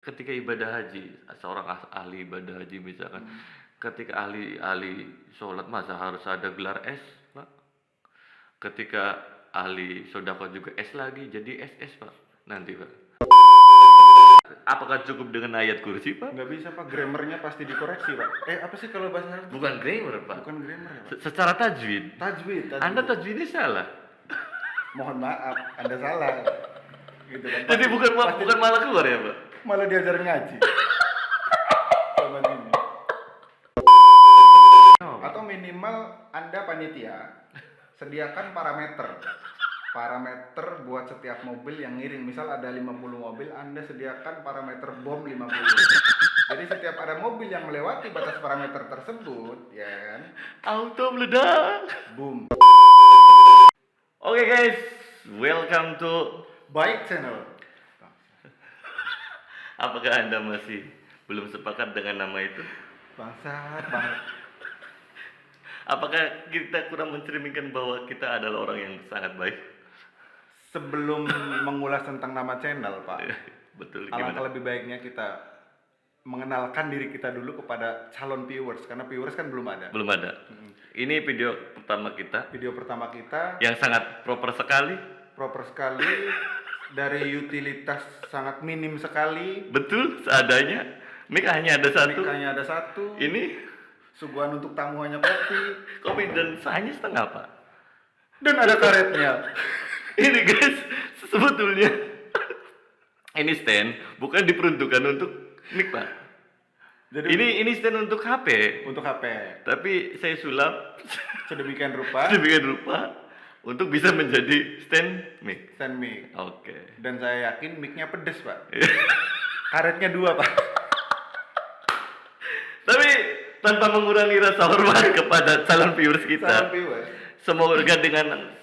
ketika ibadah haji, seorang ahli ibadah haji misalkan, ketika ahli sholat masa harus ada gelar S, Pak? Ketika ahli sedekah juga S lagi, jadi SS, Pak, nanti, Pak. Apakah cukup dengan ayat kursi, Pak? Nggak bisa Pak, grammarnya pasti dikoreksi Pak. Apa sih kalau bahasa Arab? Bukan grammar, Pak. Bukan grammar ya Pak. Secara tajwid. Tajwid. Anda tajwidnya salah. Mohon maaf, Anda salah. Gitu kan. Jadi bukan malah keluar ya, Pak? Malah diajarin ngaji. Sama ini. Atau minimal Anda panitia sediakan parameter buat setiap mobil yang ngiring. Misal ada 50 mobil, Anda sediakan parameter bom 50. Jadi setiap ada mobil yang melewati batas parameter tersebut, ya kan, Auto meledak. boom. Oke guys, welcome to Baik channel. Apakah Anda masih belum sepakat dengan nama itu? Bangsat banget. Apakah kita kurang mencerminkan bahwa kita adalah orang yang sangat baik? Sebelum mengulas tentang nama channel, Pak, Betul, alangkah gimana? lebih baiknya kita mengenalkan diri kita dulu kepada calon viewers, karena viewers kan belum ada. Belum ada. Ini video pertama kita Video pertama kita yang sangat proper sekali. proper sekali, dari utilitas sangat minim sekali. Betul, seadanya. Mic hanya ada satu. Mic-nya ada satu. Ini Suguhan untuk tamu hanya kopi. dan hanya setengah, Pak. Dan ada karetnya. Ini guys, sebetulnya ini stand bukan diperuntukkan untuk mic, Pak. Jadi Ini stand untuk HP, untuk HP. tapi saya sulap Sedemikian rupa sedemikian rupa untuk bisa menjadi stand mic. stand mic. Oke. Dan saya yakin mic-nya pedes, Pak. Karetnya 2, Pak. Tapi tanpa mengurangi rasa hormat kepada calon viewers Calon kita, viewers. semoga dengan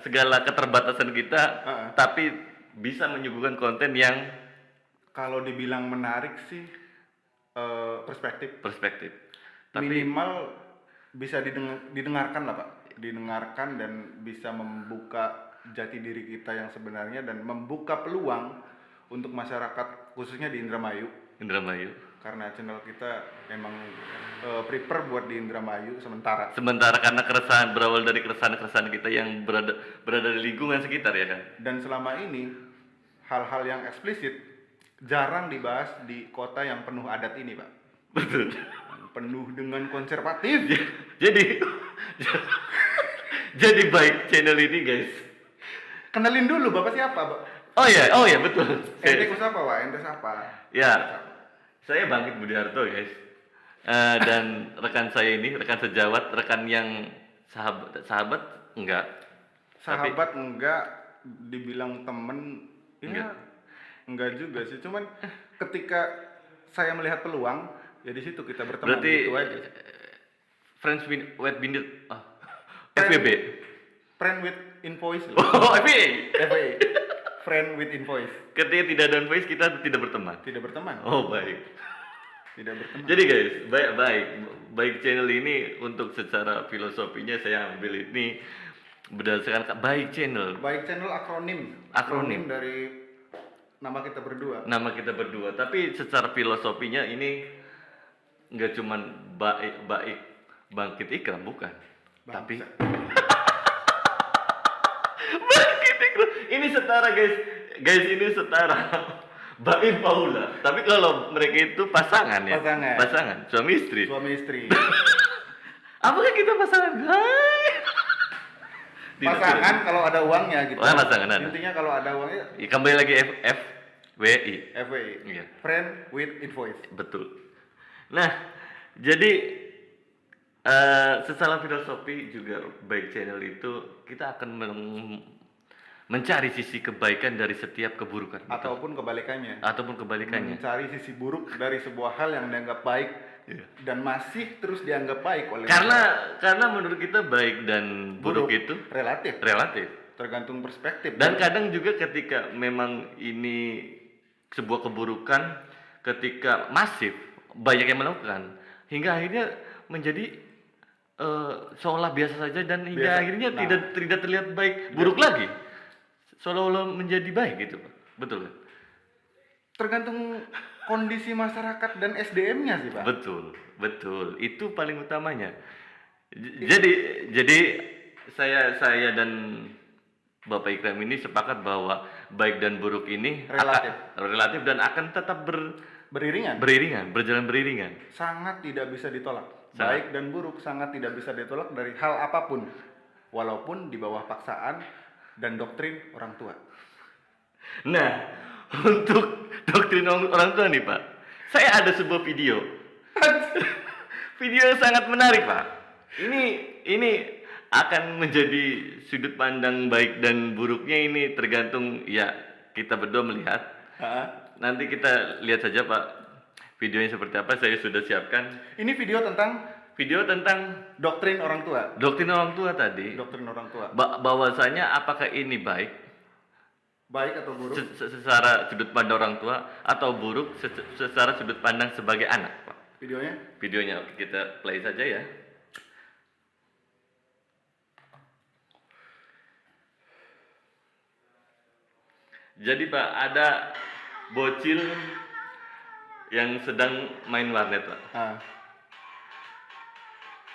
segala keterbatasan kita, tapi bisa menyuguhkan konten yang Kalau dibilang menarik sih, perspektif. Tapi minimal bisa didengarkan lah, Pak. Didengarkan dan bisa membuka jati diri kita yang sebenarnya dan membuka peluang untuk masyarakat khususnya di Indramayu. Indramayu. Karena channel kita memang prepare buat di Indramayu sementara. Sementara karena keresahan berawal dari keresahan kita yang berada di lingkungan sekitar ya kan. Dan selama ini hal-hal yang eksplisit jarang dibahas di kota yang penuh adat ini, Pak. Betul. Penuh dengan konservatif. Jadi jadi baik channel ini guys. Kenalin dulu Bapak siapa, Pak? Oh ya betul. Ente siapa, Pak? Ente siapa? Ya, saya Bangkit Budiharto guys. Dan rekan saya ini, rekan sejawat, rekan yang sahabat enggak. Sahabat enggak, dibilang temen, ya enggak juga sih. Cuman ketika saya melihat peluang, ya di situ kita bertemu. Berarti gitu aja. Friends with Bindit, FWB. Friend with invoice. Oh, FWB. FWB. Friend with invoice. Ketika tidak ada invoice kita tidak berteman. Tidak berteman. Oh baik. Tidak berteman. Jadi guys, baik channel ini untuk secara filosofinya saya ambil ini berdasarkan baik channel. Baik channel akronim. Akronim dari nama kita berdua. Nama kita berdua. Tapi secara filosofinya ini nggak cuman baik Bangkit Ikram bukan. Bangsa. Tapi Bangkit Ikram ini setara guys. Guys ini setara. Baim Paula, tapi kalau mereka itu pasangan ya? Pasangan, suami istri. Suami istri. Apakah kita pasangan? Pasangan kalau ada uangnya gitu. Oh, pasangan ada. Intinya kalau ada uangnya Ya, kembali lagi FWI. FWI. Iya. Friend with invoice. Betul. Nah, jadi secara filosofi juga baik channel itu kita akan mencari sisi kebaikan dari setiap keburukan Ataupun kebalikannya. Mencari sisi buruk dari sebuah hal yang dianggap baik dan masih terus dianggap baik oleh karena menurut kita baik dan buruk itu relatif, tergantung perspektif. Dan kadang juga ketika memang ini sebuah keburukan, ketika masif banyak yang melakukan hingga akhirnya menjadi seolah biasa saja dan hingga akhirnya tidak terlihat baik, buruk lagi. Seolah-olah menjadi baik gitu, Pak. Betul kan? Tergantung kondisi masyarakat dan SDM-nya sih, Pak. Betul, betul. Itu paling utamanya. Jadi saya dan Bapak Ikram ini sepakat bahwa baik dan buruk ini relatif dan akan tetap Beriringan. berjalan beriringan. Sangat tidak bisa ditolak. Sangat. Baik dan buruk sangat tidak bisa ditolak dari hal apapun. Walaupun di bawah paksaan dan doktrin orang tua. Nah, untuk doktrin orang tua nih Pak, saya ada sebuah video. Video yang sangat menarik Pak. Ini akan menjadi sudut pandang baik dan buruknya ini tergantung ya kita berdua melihat. Nanti kita lihat saja Pak videonya seperti apa, saya sudah siapkan. Ini video tentang doktrin orang tua. Doktrin orang tua tadi. Doktrin orang tua. Bahwasanya apakah ini baik Baik atau buruk? secara sudut pandang orang tua atau buruk secara sudut pandang sebagai anak Pak. Videonya? Videonya kita play saja ya. Jadi Pak, ada bocil yang sedang main warnet Pak.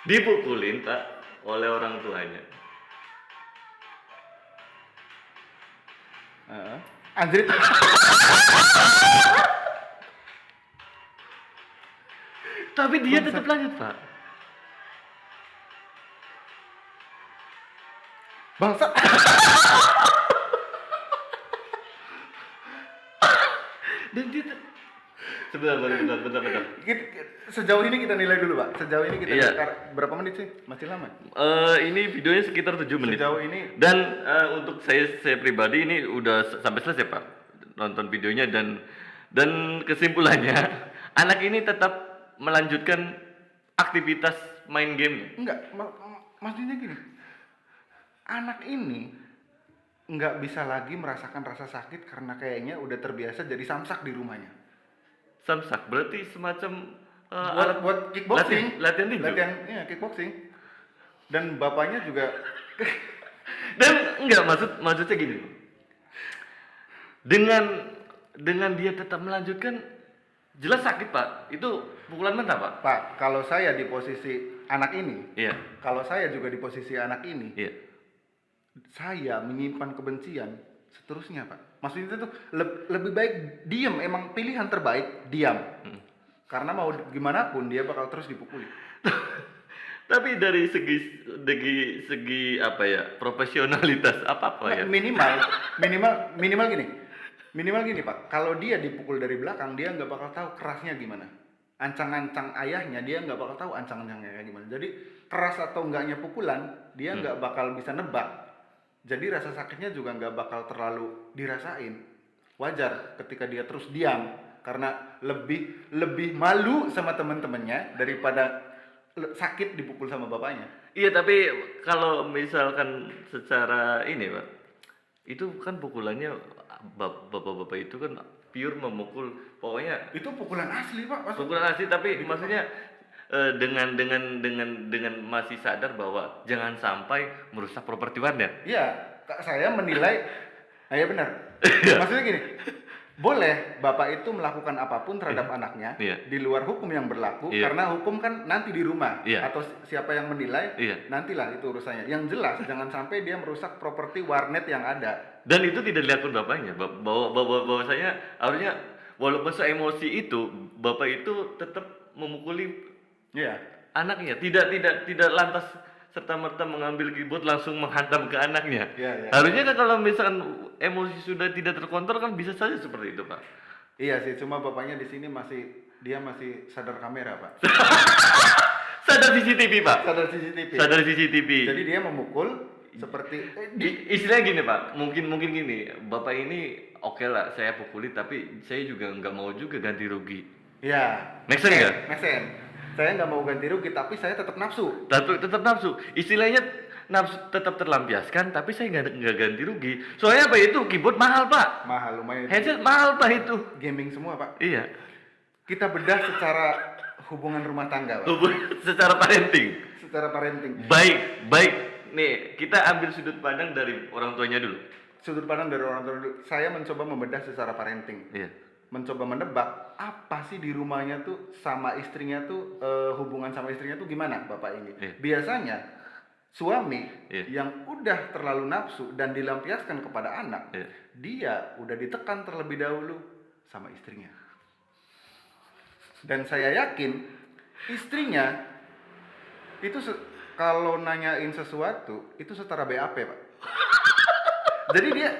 Dipukulin Pak oleh orang tuanya. Anjir. Tapi dia tetap lanjut Pak. Bangsa. Dan dia sebentar. Sejauh ini kita nilai dulu, Pak. Sejauh ini kita Iya. nilai berapa menit sih? Masih lama. Ini videonya sekitar 7 menit. Sejauh ini Dan untuk saya pribadi ini udah sampai selesai Pak nonton videonya dan kesimpulannya anak ini tetap melanjutkan aktivitas main game. enggak, maksudnya gini. Anak ini nggak bisa lagi merasakan rasa sakit karena kayaknya udah terbiasa jadi samsak di rumahnya. Samsak berarti semacam buat kickboxing, latihan tinju. iya, kickboxing. Dan bapaknya juga Dan enggak maksudnya gini. Dengan dia tetap melanjutkan jelas sakit Pak. Itu pukulan mentah Pak. Pak, kalau saya di posisi anak ini, Iya. kalau saya juga di posisi anak ini, Iya. saya menyimpan kebencian seterusnya Pak. Maksudnya itu lebih baik diam, emang pilihan terbaik diam. Karena mau gimana pun dia bakal terus dipukuli. Tapi dari segi apa ya, profesionalitas apa ya? Minimal gini Pak. Kalau dia dipukul dari belakang, dia nggak bakal tahu kerasnya gimana. Ancang-ancang ayahnya dia nggak bakal tahu ancang-ancangnya kayak gimana. Jadi keras atau enggaknya pukulan dia nggak bakal bisa nebak. Jadi rasa sakitnya juga nggak bakal terlalu dirasain. Wajar ketika dia terus diam karena lebih malu sama teman-temannya daripada sakit dipukul sama bapaknya. Iya, tapi kalau misalkan secara ini Pak, itu kan pukulannya bapak-bapak itu kan pure memukul, pokoknya Itu pukulan asli Pak. pukulan asli, tapi maksudnya dengan masih sadar bahwa jangan sampai merusak properti warnet. Iya, saya menilai, ya benar. Maksudnya gini, boleh bapak itu melakukan apapun terhadap anaknya di luar hukum yang berlaku, karena hukum kan nanti di rumah atau siapa yang menilai, nantilah itu urusannya. Yang jelas jangan sampai dia merusak properti warnet yang ada. Dan itu tidak dilakukan bapaknya, bahwasanya harusnya walaupun seemosi itu bapak itu tetap memukuli anaknya, tidak lantas serta-merta mengambil keyboard langsung menghantam ke anaknya. Harusnya kan kalau misalkan emosi sudah tidak terkontrol kan bisa saja seperti itu Pak. Iya sih, cuma bapaknya di sini masih sadar kamera Pak. Sadar CCTV Pak. Sadar CCTV. Jadi dia memukul seperti istilahnya gini Pak, mungkin gini, bapak ini oke lah saya pukuli, tapi saya juga nggak mau juga ganti rugi. Iya. Make sense nggak? Make sense. Saya nggak mau ganti rugi, tapi saya tetap nafsu. Tetap nafsu. Istilahnya nafsu tetap terlampiaskan, tapi saya nggak ganti rugi. Soalnya apa itu keyboard mahal Pak. Mahal lumayan. Headset mahal Pak itu. Gaming semua Pak. Iya. Kita bedah secara hubungan rumah tangga Pak. Secara parenting. Secara parenting. Baik. Nih kita ambil sudut pandang dari orang tuanya dulu. Sudut pandang dari orang tua dulu. Saya mencoba membedah secara parenting. Iya. Mencoba menebak apa masih di rumahnya tuh sama istrinya tuh hubungan sama istrinya tuh gimana bapak ini? Iya. Biasanya suami Iya. yang udah terlalu nafsu dan dilampiaskan kepada anak, Iya. dia udah ditekan terlebih dahulu sama istrinya. Dan saya yakin istrinya itu kalau nanyain sesuatu itu setara BAP, Pak. Jadi dia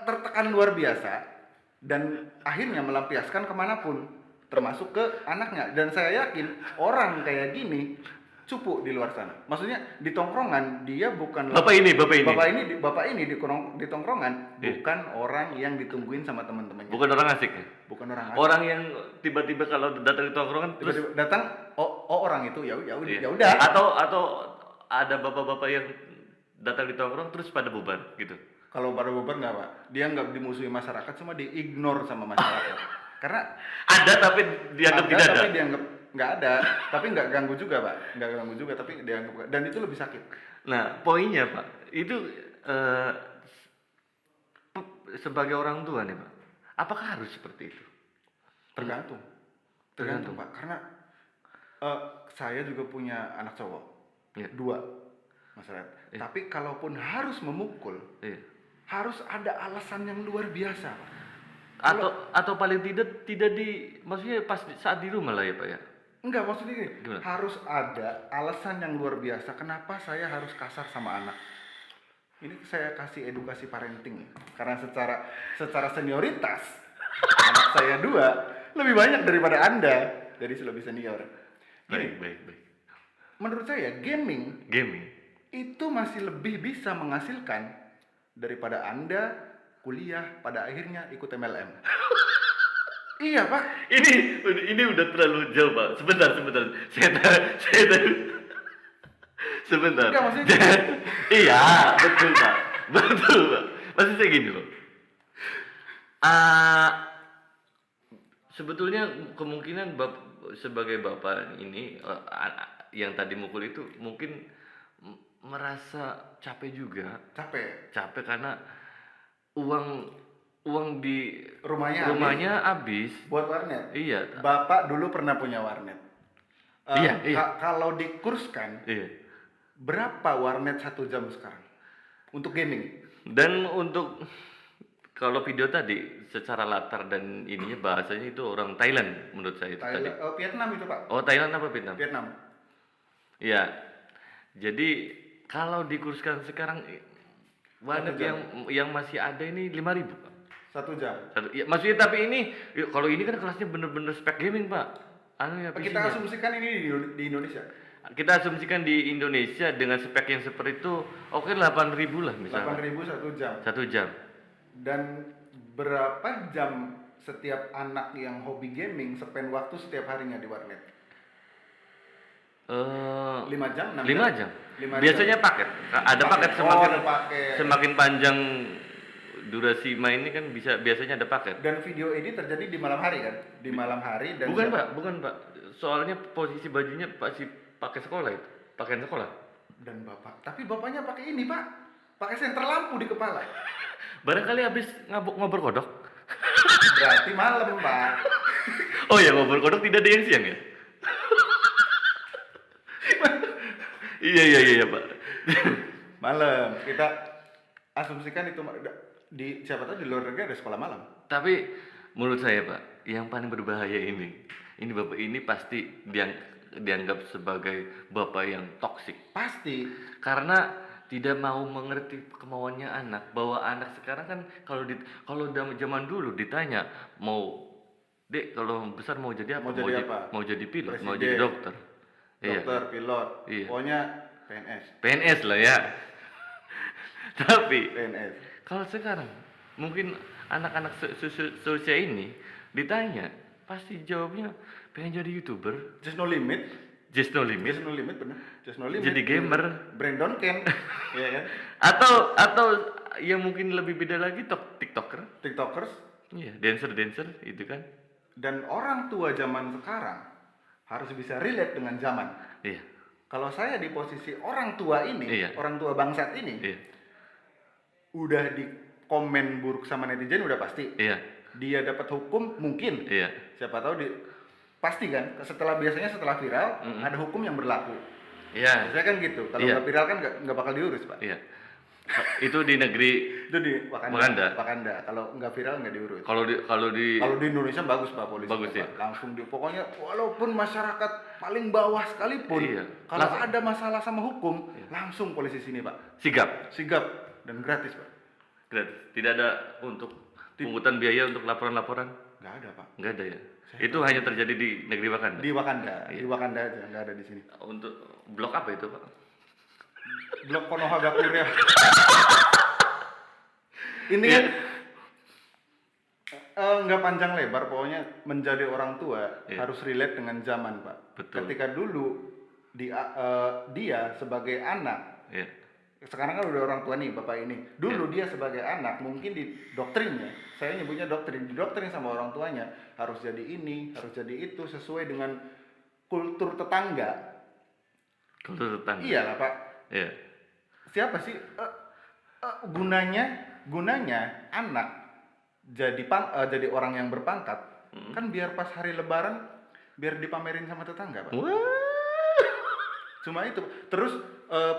tertekan luar biasa dan akhirnya melampiaskan kemanapun, termasuk ke anaknya. Dan saya yakin orang kayak gini cupu di luar sana. Maksudnya di tongkrongan dia bukan Bapak ini. bapak ini di tongkrongan Iya. bukan orang yang ditungguin sama teman-temannya. Bukan orang asik ya? Bukan orang asing. Orang yang tiba-tiba kalau datang ke tongkrongan terus Tiba-tiba datang, oh orang itu ya udah iya. ya udah. Atau ada bapak-bapak yang datang di tongkrong terus pada bubar gitu. Kalau pada bubar nggak, Pak. Dia nggak dimusuhi masyarakat, cuma diignore sama masyarakat. Karena Ada tapi dianggap ada, tidak ada. tapi dianggap nggak ada, tapi nggak ganggu juga, Pak. Nggak ganggu juga, tapi dianggap, dan itu lebih sakit. Nah, poinnya Pak, itu sebagai orang tua nih Pak, apakah harus seperti itu? Tergantung, Tergantung. Pak. Karena saya juga punya anak cowok, Iya. 2, Mas Red. Iya. Tapi kalaupun harus memukul, Iya. harus ada alasan yang luar biasa, Pak. Atau paling tidak di maksudnya saat di rumah lah ya Pak ya. Enggak, maksudnya gini, Gimana? harus ada alasan yang luar biasa kenapa saya harus kasar sama anak. Ini saya kasih edukasi parenting, karena secara senioritas anak saya 2 lebih banyak daripada Anda, jadi lebih senior. Gini, Baik. menurut saya gaming Gaming. itu masih lebih bisa menghasilkan daripada Anda kuliah pada akhirnya ikut MLM. Iya, Pak. Ini udah terlalu jauh Pak. Sebentar. Saya tahu. Sebentar. Enggak, maksudnya Iya, betul Pak. Maksud saya gini loh. Sebetulnya kemungkinan sebagai bapak ini yang tadi mukul itu mungkin merasa capek juga. Capek karena uang di Rumahnya habis. buat warnet. Iya. Bapak dulu pernah punya warnet. Iya. Kalau dikurskan, Iya. berapa warnet 1 jam sekarang untuk gaming? Dan untuk kalau video tadi secara latar dan ininya bahasanya itu orang Thailand menurut saya itu tadi. Vietnam itu, Pak. Oh, Thailand apa Vietnam? Vietnam. Iya. Jadi kalau dikurskan sekarang warnet 1 jam. yang masih ada ini 5.000 Pak. 1 jam. Ya, maksudnya tapi ini kalau ini kan kelasnya bener-bener spek gaming Pak. Ya Kita PC-nya. asumsikan ini di Indonesia. Kita asumsikan di Indonesia dengan spek yang seperti itu, oke 8.000 lah misalnya. 8.000 1 jam. 1 jam. Dan berapa jam setiap anak yang hobi gaming spend waktu setiap harinya di warnet? 5 jam, 6 5 jam? jam. 5 Biasanya jam. paket. Ada paket ada paket. semakin panjang durasi main ini kan biasanya ada paket. Dan video ini terjadi di malam hari kan? Di malam hari dan Bukan Pak. Soalnya posisi bajunya pasti pakai sekolah itu, pakaian sekolah. dan bapak. Tapi bapaknya pakai ini, Pak. Pakai senter lampu di kepala. Barangkali habis ngobrol kodok. Berarti malam, Pak. Oh ya, ngobrol kodok tidak ada yang siang ya? Iya Pak. Malam. Kita asumsikan itu di siapa tahu di luar negeri ada sekolah malam. Tapi menurut saya Pak, yang paling berbahaya ini bapak ini pasti dianggap sebagai bapak yang toksik. Pasti. Karena tidak mau mengerti kemauannya anak, bahwa anak sekarang kan kalau zaman dulu ditanya Dek kalau besar mau jadi apa? Mau jadi apa? Mau jadi pilot, mau Presiden, jadi dokter. Dokter, pilot. Iya. Pokoknya PNS. PNS lah ya. Tapi PNS. kalau sekarang mungkin anak-anak seusia ini ditanya pasti jawabnya pengen jadi YouTuber, Just no limit. just no limit, Just no limit bener. Just no limit. jadi gamer, Brandon Ken. Iya kan? atau yang mungkin lebih beda lagi TikToker. TikTokers Iya, dancer itu kan. dan orang tua zaman sekarang harus bisa relate dengan zaman. Iya. Kalau saya di posisi orang tua ini, Iya. orang tua bangsat ini, Iya. udah di komen buruk sama netizen udah pasti. Iya. Dia dapat hukum mungkin, Iya. Siapa tahu pasti kan biasanya setelah viral ada hukum yang berlaku. Iya. Biasanya kan gitu. Kalau Iya. nggak viral kan nggak bakal diurus, Pak. Iya. Itu di negeri Itu di Wakanda. Wakanda. Kalau nggak viral nggak diurus. kalau di Kalau di Indonesia bagus, Pak, polisi. Bagus, Pak. ya? Langsung pokoknya walaupun masyarakat paling bawah sekalipun, Iya. kalau Langsung. ada masalah sama hukum, langsung polisi sini, Pak. sigap. Sigap dan gratis, Pak. Gratis. Tidak ada untuk pungutan biaya untuk laporan-laporan. Nggak ada, Pak. Nggak ada ya. Itu hanya terjadi di negeri Wakanda. Di Wakanda, Iya. di Wakanda aja, nggak ada di sini. Untuk blok apa itu, Pak? Blok Konohagakure. Ini Iya. kan nggak panjang lebar, pokoknya menjadi orang tua Iya. harus relate dengan zaman, Pak. Betul. Ketika dulu dia sebagai anak, Iya. sekarang kan udah orang tua nih bapak ini. Dulu dia sebagai anak mungkin di doktrinnya, saya nyebutnya didoktrin sama orang tuanya harus jadi ini, harus jadi itu sesuai dengan kultur tetangga. Kultur tetangga. Iyalah, Pak. Iya. Siapa sih gunanya anak jadi orang yang berpangkat kan biar pas hari lebaran biar dipamerin sama tetangga, Pak. Wah. Cuma itu. Terus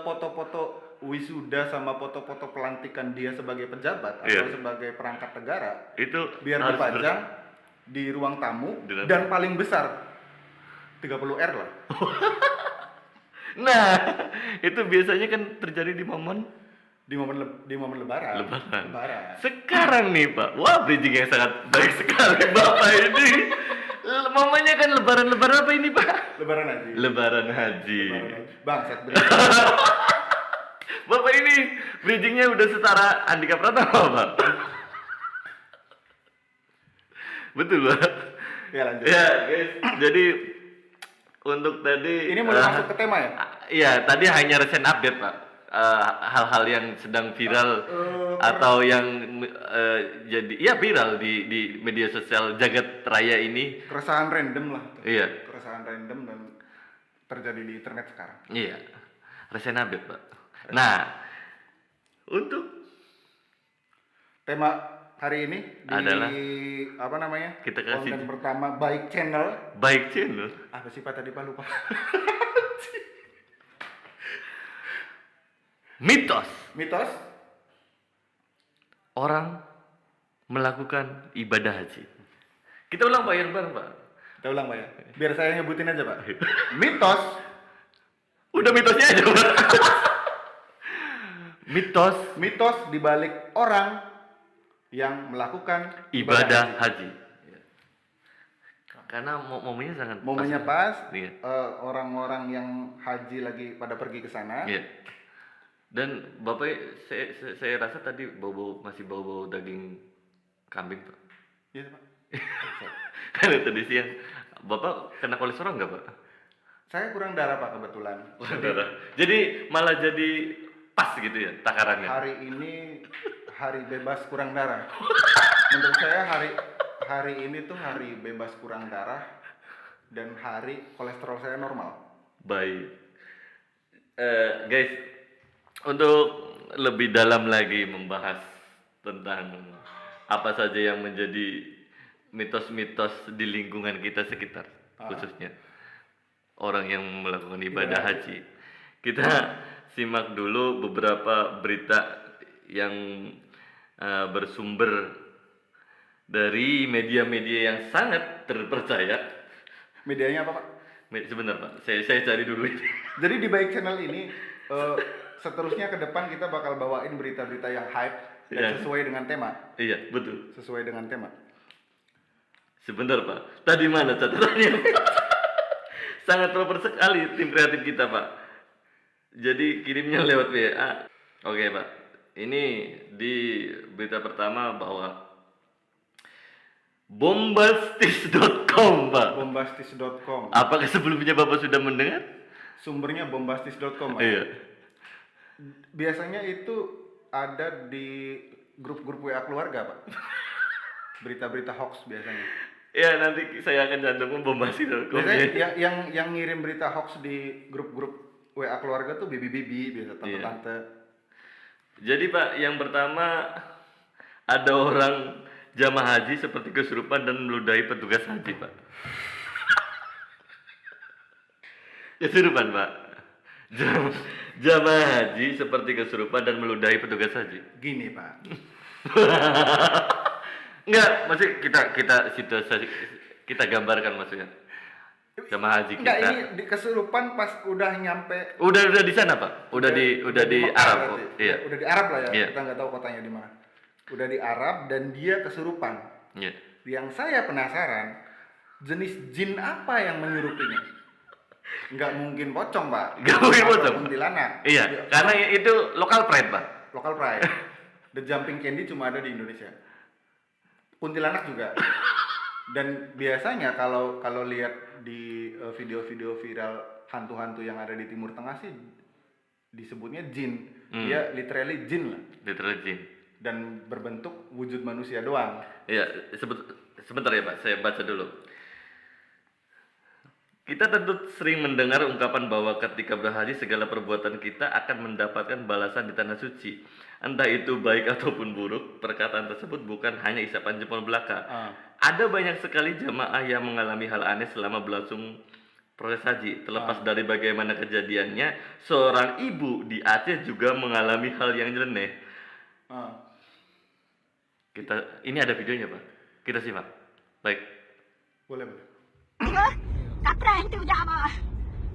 foto-foto wisuda sama foto-foto pelantikan dia sebagai pejabat Iya. atau sebagai perangkat negara Itu biar harus dipajang di ruang tamu Di ruang dan paling besar 30R lah. Nah, itu biasanya kan terjadi di momen di momen lebaran. Lebaran. Sekarang nih, Pak. Wah, bridging yang sangat baik sekali Bapak ini. Momennya kan lebaran apa ini, Pak? Lebaran haji. Lebaran haji. Bangsat. Bapak ini bridgingnya udah setara Andika Pratama, Pak. Betul, Pak. Ya, lanjut. Ya, guys. Jadi untuk tadi Ini mulai masuk ke tema ya? Iya, tadi hanya recent update, Pak. Hal-hal yang sedang viral atau yang jadi viral di media sosial jagat raya ini. Keresahan random lah. Iya. Keresahan random dan terjadi di internet sekarang. Iya. Recent update, Pak. Nah, untuk Tema hari ini Adalah apa namanya? kita kasih konten pertama baik channel. baik channel. Apa sih, Pak, tadi, Pak, lupa. Mitos Orang melakukan ibadah haji. Kita ulang, Pak, yang bareng, Pak. kita ulang, Pak, ya. Biar saya nyebutin aja, Pak. Mitos Udah mitosnya aja, Pak. Mitos di balik orang yang melakukan ibadah haji. Karena momennya sangat momennya pas, Iya. orang-orang yang haji lagi pada pergi ke sana. Iya. Dan Bapak, saya rasa tadi masih bau daging kambing, Pak. Iya, Pak. Karena tadi siang Bapak kena kolesterol nggak, Pak? Saya kurang darah, Pak, kebetulan. Jadi malah jadi pas gitu ya takarannya. Hari ini hari bebas kurang darah. Menurut saya hari ini tuh hari bebas kurang darah dan hari kolesterol saya normal. Baik. Guys, untuk lebih dalam lagi membahas tentang apa saja yang menjadi mitos-mitos di lingkungan kita sekitar, khususnya orang yang melakukan ibadah haji. Kita simak dulu beberapa berita yang bersumber dari media-media yang sangat terpercaya. Medianya apa, Pak? Sebentar, Pak, saya cari dulu ini. Jadi di Baik Channel ini seterusnya ke depan kita bakal bawain berita-berita yang hype dan Iya. sesuai dengan tema. Iya, betul. Sesuai dengan tema. Sebentar, Pak. Tadi mana catatannya? Sangat proper sekali tim kreatif kita, Pak. Jadi kirimnya lewat WA. Oke, Pak. Ini di berita pertama bahwa bombastis.com, Pak. Bombastis.com. Apakah sebelumnya Bapak sudah mendengar? Sumbernya bombastis.com, Pak. Iya. Biasanya itu ada di grup-grup WA keluarga, Pak. Berita-berita hoax biasanya. Ya, nanti saya akan cantumkan bombastis.com. Biasanya yang ngirim berita hoax di grup-grup WA keluarga tuh bibi-bibi, biasa tante-tante. Jadi, Pak, yang pertama ada orang jamaah haji seperti kesurupan dan meludahi petugas haji, Pak. Kesurupan, Pak. Jamaah haji seperti kesurupan dan meludahi petugas haji. Gini Pak, Enggak, maksud kita situasi kita gambarkan maksudnya. Jamaah haji enggak, kita. ini di kesurupan pas udah nyampe Udah di sana, Pak. Udah di Mekah Arab. berarti. Iya. Udah di Arab lah ya, Iya. kita nggak tahu kotanya di mana. Udah di Arab dan dia kesurupan. Iya. Yang saya penasaran, jenis jin apa yang menyerupinya? Nggak mungkin pocong, Pak. Nggak mungkin Atau pocong. kuntilanak. Iya, karena itu lokal pride, Pak. Local pride. The Jumping Candy cuma ada di Indonesia. Kuntilanak juga. Dan biasanya kalau lihat di video-video viral hantu-hantu yang ada di Timur Tengah sih disebutnya jin. Dia literally jin lah. Literal jin. Dan berbentuk wujud manusia doang. Iya, sebentar ya, Pak. Saya baca dulu. Kita tentu sering mendengar ungkapan bahwa ketika berhaji segala perbuatan kita akan mendapatkan balasan di tanah suci. Entah itu baik ataupun buruk, perkataan tersebut bukan hanya isapan jempol belaka. Ada banyak sekali jamaah yang mengalami hal aneh selama berlangsung proses haji. Terlepas dari bagaimana kejadiannya, seorang ibu di Aceh juga mengalami hal yang nyeleneh. Ini ada videonya, Pak. Kita simak. Baik. Boleh. Kapren tu jama.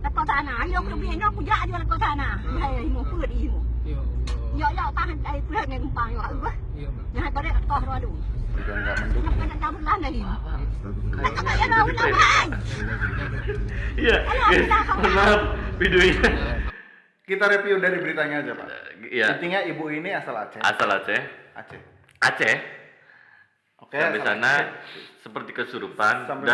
Lepas sana, yo kemudian yo puja aja lepas sana. Hai mu put imu. Yo tahan dari pulang dengan umpang yo aku. Jangan pada toh rodu. Juga nggak mendukung. Nak tahu lah lagi. Kayaknya Ya tahu lah. Iya, guys, mohon maaf videonya. Kita review dari beritanya aja, Pak. Iya. Intinya ibu ini asal Aceh. Asal Aceh. Aceh. Aceh. Oke. Sampai asal sana Aceh. seperti kesurupan Sampai,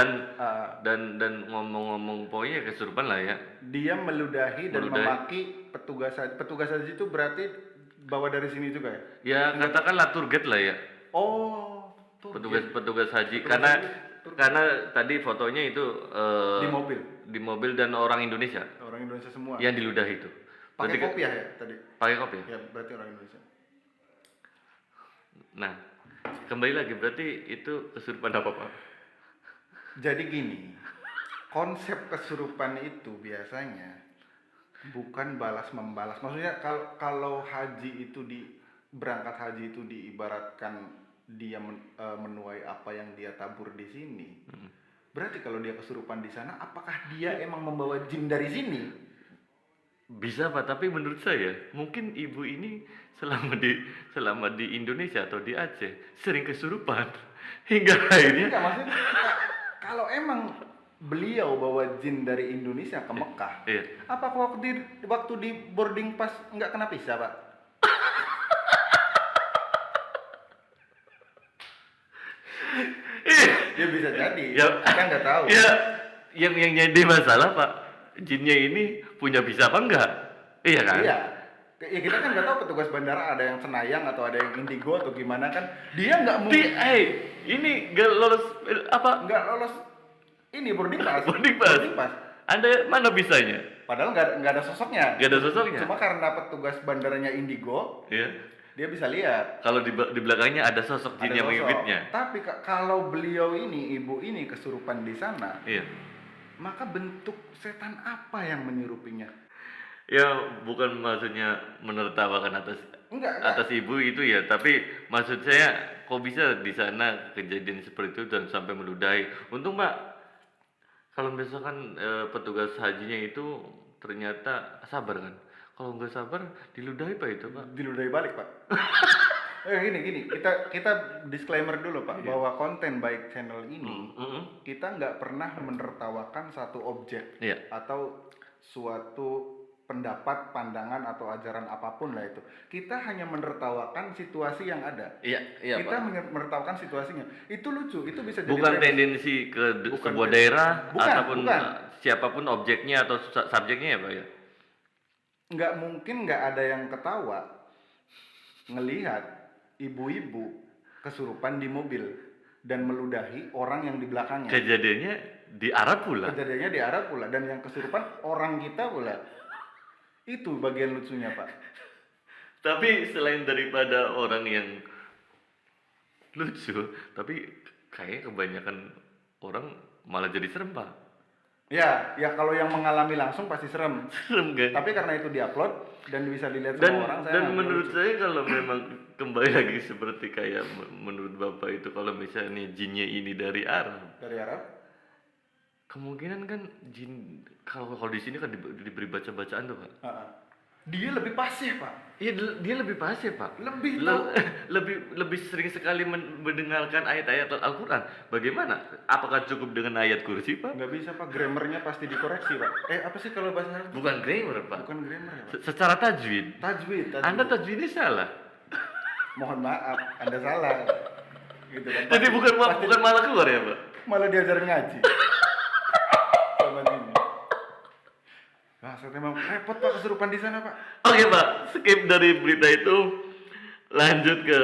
dan ngomong-ngomong pokoknya kesurupan lah ya. Dia meludahi dan Meludahi. memaki petugas haji. Petugas haji itu berarti bawa dari sini juga ya? Ya katakanlah tour guide lah ya. Oh, tour guide. Petugas haji Petugas karena haji, tour guide. karena tadi fotonya itu Di mobil. di mobil dan orang Indonesia Orang Indonesia semua. yang diludahi itu. Pakai Berarti- kopiah ya tadi? Pakai kopi. Ya, berarti orang Indonesia. Nah, kembali lagi berarti itu kesurupan apa, Pak? Jadi gini, konsep kesurupan itu biasanya bukan balas membalas. Maksudnya kalau haji itu berangkat haji itu diibaratkan dia menuai apa yang dia tabur di sini. Berarti kalau dia kesurupan di sana, apakah dia emang membawa jin dari sini? Bisa, Pak, tapi menurut saya mungkin ibu ini selama di Indonesia atau di Aceh sering kesurupan hingga akhirnya Enggak, maksudnya kalau emang beliau bawa jin dari Indonesia ke Mekah, iya. apakah waktu di boarding pass nggak kena pisah, Pak? Ya bisa jadi. Ya. Kita nggak tahu. Ya, yang jadi masalah, Pak, jinnya ini punya visa apa enggak? Iya kan? Iya. Ya kita kan nggak tahu petugas bandara ada yang Senayang atau ada yang Indigo atau gimana kan. Dia nggak mungkin Ini nggak lolos apa? nggak lolos ini boarding pass. Boarding pass. Anda mana bisanya? Padahal nggak ada sosoknya. Nggak ada sosoknya. Cuma karena petugas bandaranya Indigo, Iya. dia bisa lihat. Kalau di belakangnya ada sosok jin Ada yang sosok. mengikutnya. Tapi kalau beliau ini, ibu ini kesurupan di sana, Iya. maka bentuk setan apa yang menyerupinya? Ya bukan maksudnya menertawakan Enggak. atas ibu itu ya, tapi maksud saya kok bisa di sana kejadian seperti itu dan sampai meludahi. Untung, Pak, kalau misalkan petugas hajinya itu ternyata sabar kan. Kalau nggak sabar diludahi, Pak, itu, Pak. Diludahi balik, Pak. Gini, kita disclaimer dulu, Pak, bahwa konten baik channel ini kita nggak pernah menertawakan satu objek Iya. atau suatu pendapat, pandangan atau ajaran apapun lah itu. Kita hanya menertawakan situasi yang ada. Iya, Kita Pak. menertawakan situasinya. Itu lucu, itu bisa jadi Bukan premis. tendensi ke Bukan sebuah tendensi. daerah Bukan, ataupun bukan. Siapapun objeknya atau subjeknya ya, Pak ya. Nggak mungkin nggak ada yang ketawa ngelihat ibu-ibu kesurupan di mobil dan meludahi orang yang di belakangnya. Kejadiannya di Arab pula. Kejadiannya di Arab pula dan yang kesurupan orang kita pula. Itu bagian lucunya, Pak. Tapi selain daripada orang yang lucu, tapi kayaknya kebanyakan orang malah jadi serem, Pak. Ya, ya kalau yang mengalami langsung pasti serem. Serem kan? Tapi karena itu diupload dan bisa dilihat Dan sama orang, saya dan ngambil menurut lucu. saya kalau memang kembali lagi seperti kayak menurut Bapak itu kalau misalnya jinnya ini dari Arab, Dari Arab. kemungkinan kan jin kalau di sini kan diberi baca-bacaan tuh, Pak. Dia lebih pasif, Pak. Iya, dia lebih pasif, Pak. Lebih Lebih sering sekali mendengarkan ayat-ayat Al-Quran. Bagaimana? Apakah cukup dengan ayat kursi, Pak? Nggak bisa, Pak. Grammarnya pasti dikoreksi, Pak. Apa sih kalau bahasa Arab? Bukan grammar, Pak. Bukan grammar ya, Pak. Secara tajwid. Tajwid. Anda tajwidnya salah. Mohon maaf, Anda salah. Gitu kan. Jadi bukan malah keluar ya, Pak? Malah diajarin ngaji. Sama ini. Nah, saya memang repot, Pak, kesurupan di sana, Pak. Oke, Pak. Skip dari berita itu. Lanjut ke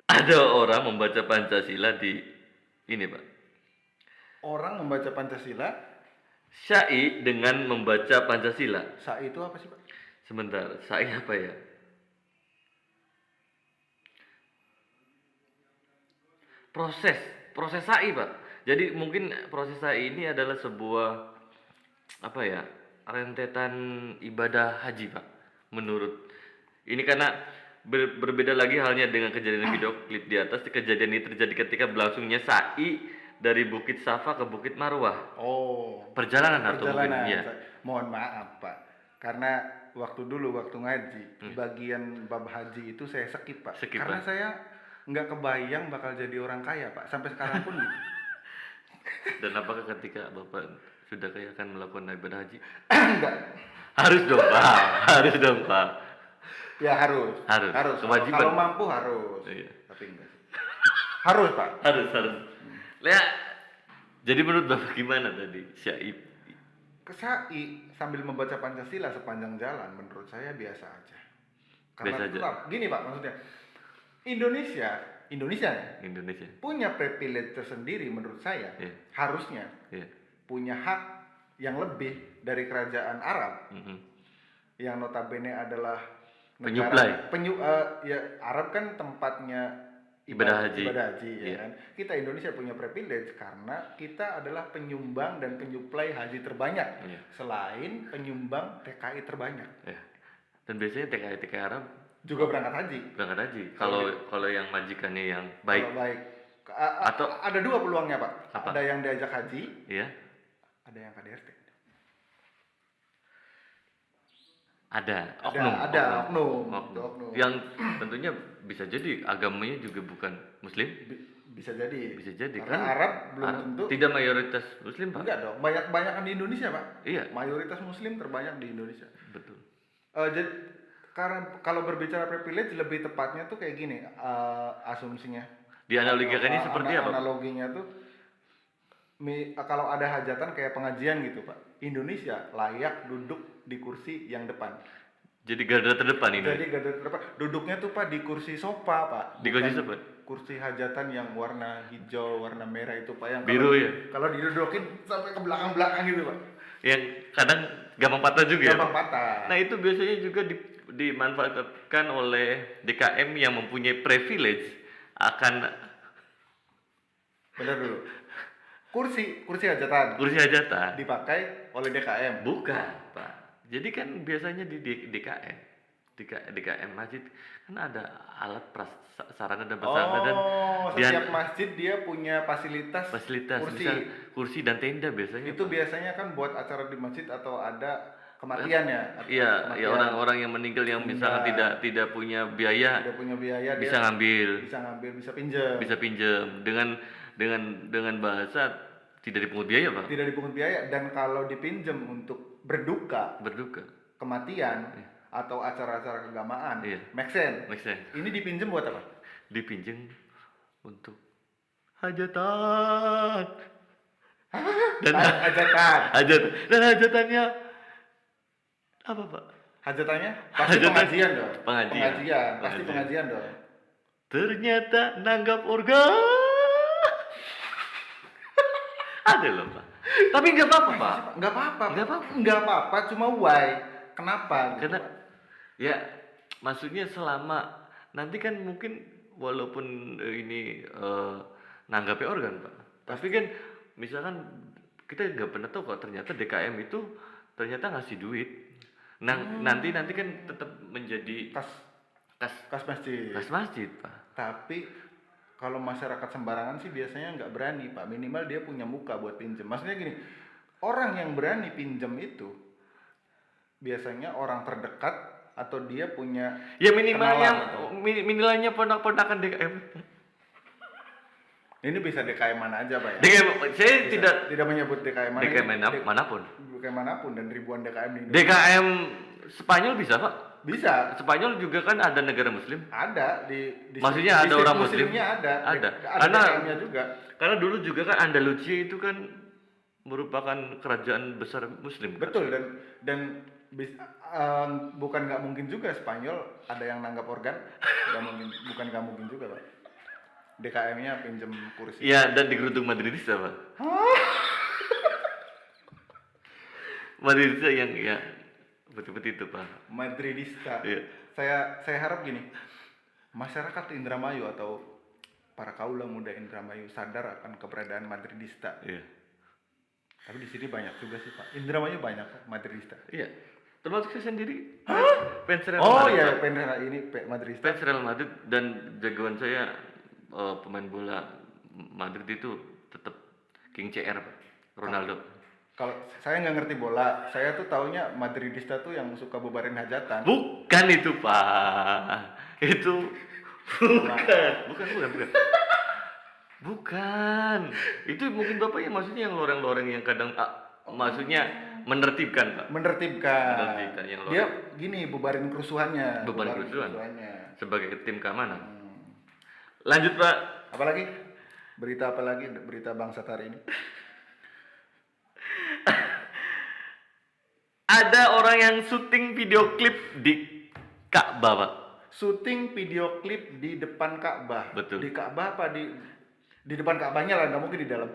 ada orang membaca Pancasila di ini, Pak. Orang membaca Pancasila, Syai dengan membaca Pancasila. Sa itu apa sih, Pak? Sebentar, Syai apa ya? Proses Syai, Pak. Jadi mungkin proses Syai ini adalah sebuah apa ya? Rentetan ibadah haji, Pak. Menurut ini karena berbeda lagi halnya dengan kejadian video klip di atas. Kejadian ini terjadi ketika berlangsungnya Sa'i dari Bukit Safa ke Bukit Marwah. Oh, Perjalanan atau mungkin perjalanan. ya. Mohon maaf, Pak. Karena waktu ngaji, bagian bab haji itu saya skip, Pak. Skip, Karena Pak. saya nggak kebayang bakal jadi orang kaya, Pak. Sampai sekarang pun gitu. Dan apakah ketika Bapak sudah kaya akan melakukan ibadah haji? Enggak. Harus dong, Pak. Harus dong, Pak. Ya harus. Harus. Kewajiban. Kalau mampu harus. Iya. Tapi enggak. Harus, Pak. Harus. Lihat. Jadi menurut Bapak gimana tadi? Syai. Kesai sambil membaca Pancasila sepanjang jalan menurut saya biasa aja. Biasa aja. Karena gini, Pak, maksudnya Indonesia ya, Indonesia. punya privilege tersendiri menurut saya. Iya. Harusnya Iya. punya hak yang lebih dari kerajaan Arab Mhm. yang notabene adalah Penyuplai. Ya Arab kan tempatnya Ibadah haji. ya Iya. kan. Kita Indonesia punya privilege karena kita adalah penyumbang dan penyuplai haji terbanyak. Iya. Selain penyumbang TKI terbanyak. Ya. Dan biasanya TKI Arab Juga berangkat haji. berangkat haji. Kalau yang majikannya yang baik, Kalau baik. Atau Ada dua peluangnya, Pak. Apa? Ada yang diajak haji, ya, ada yang KDRT. ada Ada oknum. yang tentunya bisa jadi agamanya juga bukan Muslim, Bisa jadi. bisa jadi Karena kan Arab belum tentu. tidak mayoritas Muslim, Pak. Enggak dong. Banyak-banyakan di Indonesia, Pak. Iya, Mayoritas Muslim terbanyak di Indonesia. betul. Jadi karena kalau berbicara privilege lebih tepatnya tuh kayak gini asumsinya. Dianalogikannya seperti apa? Analoginya tuh kalau ada hajatan kayak pengajian gitu, Pak. Indonesia layak duduk di kursi yang depan. Jadi garda terdepan ini. Jadi garda terdepan. Duduknya tuh, Pak, di kursi sofa, Pak. Di kursi Bukan sofa? Kursi hajatan yang warna hijau, warna merah itu, Pak, yang Biru ya? Kalau didudukin sampai ke belakang-belakang gitu, Pak. Yang kadang gampang patah juga ya, Gampang Pak? patah. Nah, itu biasanya juga dimanfaatkan oleh DKM yang mempunyai privilege akan Benar dulu. Kursi hajatan kursi hajatan. dipakai oleh DKM. Bukan, Pak. Jadi kan biasanya di DKM masjid kan ada alat sarana dan prasarana dan Setiap masjid dia punya fasilitas fasilitas kursi. misal kursi dan tenda biasanya. Itu Pak. biasanya kan buat acara di masjid atau ada kematian ya. Atau Iya, kematian. ya orang-orang yang meninggal yang misalnya tidak punya biaya Tidak punya biaya bisa dia ngambil, bisa pinjam. bisa pinjam dengan bahasa tidak dipungut biaya, Pak. Tidak dipungut biaya, dan kalau dipinjam untuk berduka, Berduka. kematian atau acara-acara keagamaan, Iya. make sense. Make sense. Ini dipinjam buat apa? Dipinjam untuk hajatan. Dan Hajatan. hajatannya apa, Pak? Hajatannya pasti Hajatan. pengajian dong. Pengajian. Pasti pengajian dong. Ternyata nanggap organ. Ada loh, Pak. Tapi nggak apa-apa, Pak. Nggak apa-apa. Nggak apa-apa. Nggak apa-apa, cuma why? Kenapa? Gitu, Karena Pak. ya maksudnya selama nanti kan mungkin walaupun ini nanggapi organ Pak, tapi kan misalkan kita nggak pernah tahu kok ternyata DKM itu ternyata ngasih duit. Nah nanti kan tetap menjadi Kas kas masjid. kas masjid Pak. Tapi kalau masyarakat sembarangan sih biasanya nggak berani Pak. Minimal dia punya muka buat pinjem. Maksudnya gini, orang yang berani pinjem itu biasanya orang terdekat atau dia punya Ya minimalnya kenalan. minimalnya ponak-ponakan DKM. Ini bisa DKM mana aja Pak ya? DKM saya Bisa, tidak menyebut DKM mana. DKM ini manapun. DKM manapun dan ribuan DKM di Indonesia. DKM Spanyol bisa Pak. Bisa. Spanyol juga kan ada negara Muslim. Ada di Maksudnya ada di orang state Muslim? Muslimnya ada. Ada. Karena DKM-nya juga. Karena dulu juga kan Andalusia itu kan merupakan kerajaan besar Muslim. Kan? Betul dan bukan nggak mungkin juga Spanyol ada yang nanggap organ. Bukan nggak mungkin juga Pak. DKM-nya pinjem kursi. Iya, dan digeruduk Madridista Pak. Madridista yang ya betul-betul itu Pak. Madridista. Iya. Saya harap gini, masyarakat Indramayu atau para kaula muda Indramayu sadar akan keberadaan Madridista. Iya. Tapi di sini banyak juga sih Pak. Indramayu banyak Pak, Madridista. Iya. Termasuk saya sendiri. Fans Real Oh Madrid, iya, Pak. ini Madridista. Fans Real Madrid dan jagoan saya pemain bola Madrid itu tetap King CR Pak. Ronaldo. Kalau saya nggak ngerti bola, saya tuh taunya Madridista tuh yang suka bubarin hajatan. Bukan itu Pak. Itu bukan. Bukan. Itu mungkin Bapaknya maksudnya yang loreng-loreng yang kadang maksudnya menertibkan Pak. Menertibkan. Yang Dia loreng. gini bubarin kerusuhannya. Bubarin kerusuhan. kerusuhannya. Sebagai tim keamanan. Lanjut Pak. Apalagi? Berita apa lagi? Berita bangsat hari ini. Ada orang yang syuting video klip di Ka'bah Pak. Syuting video klip di depan Ka'bah. Betul. Di Ka'bah apa di depan Ka'bahnya lah, nggak mungkin di dalam.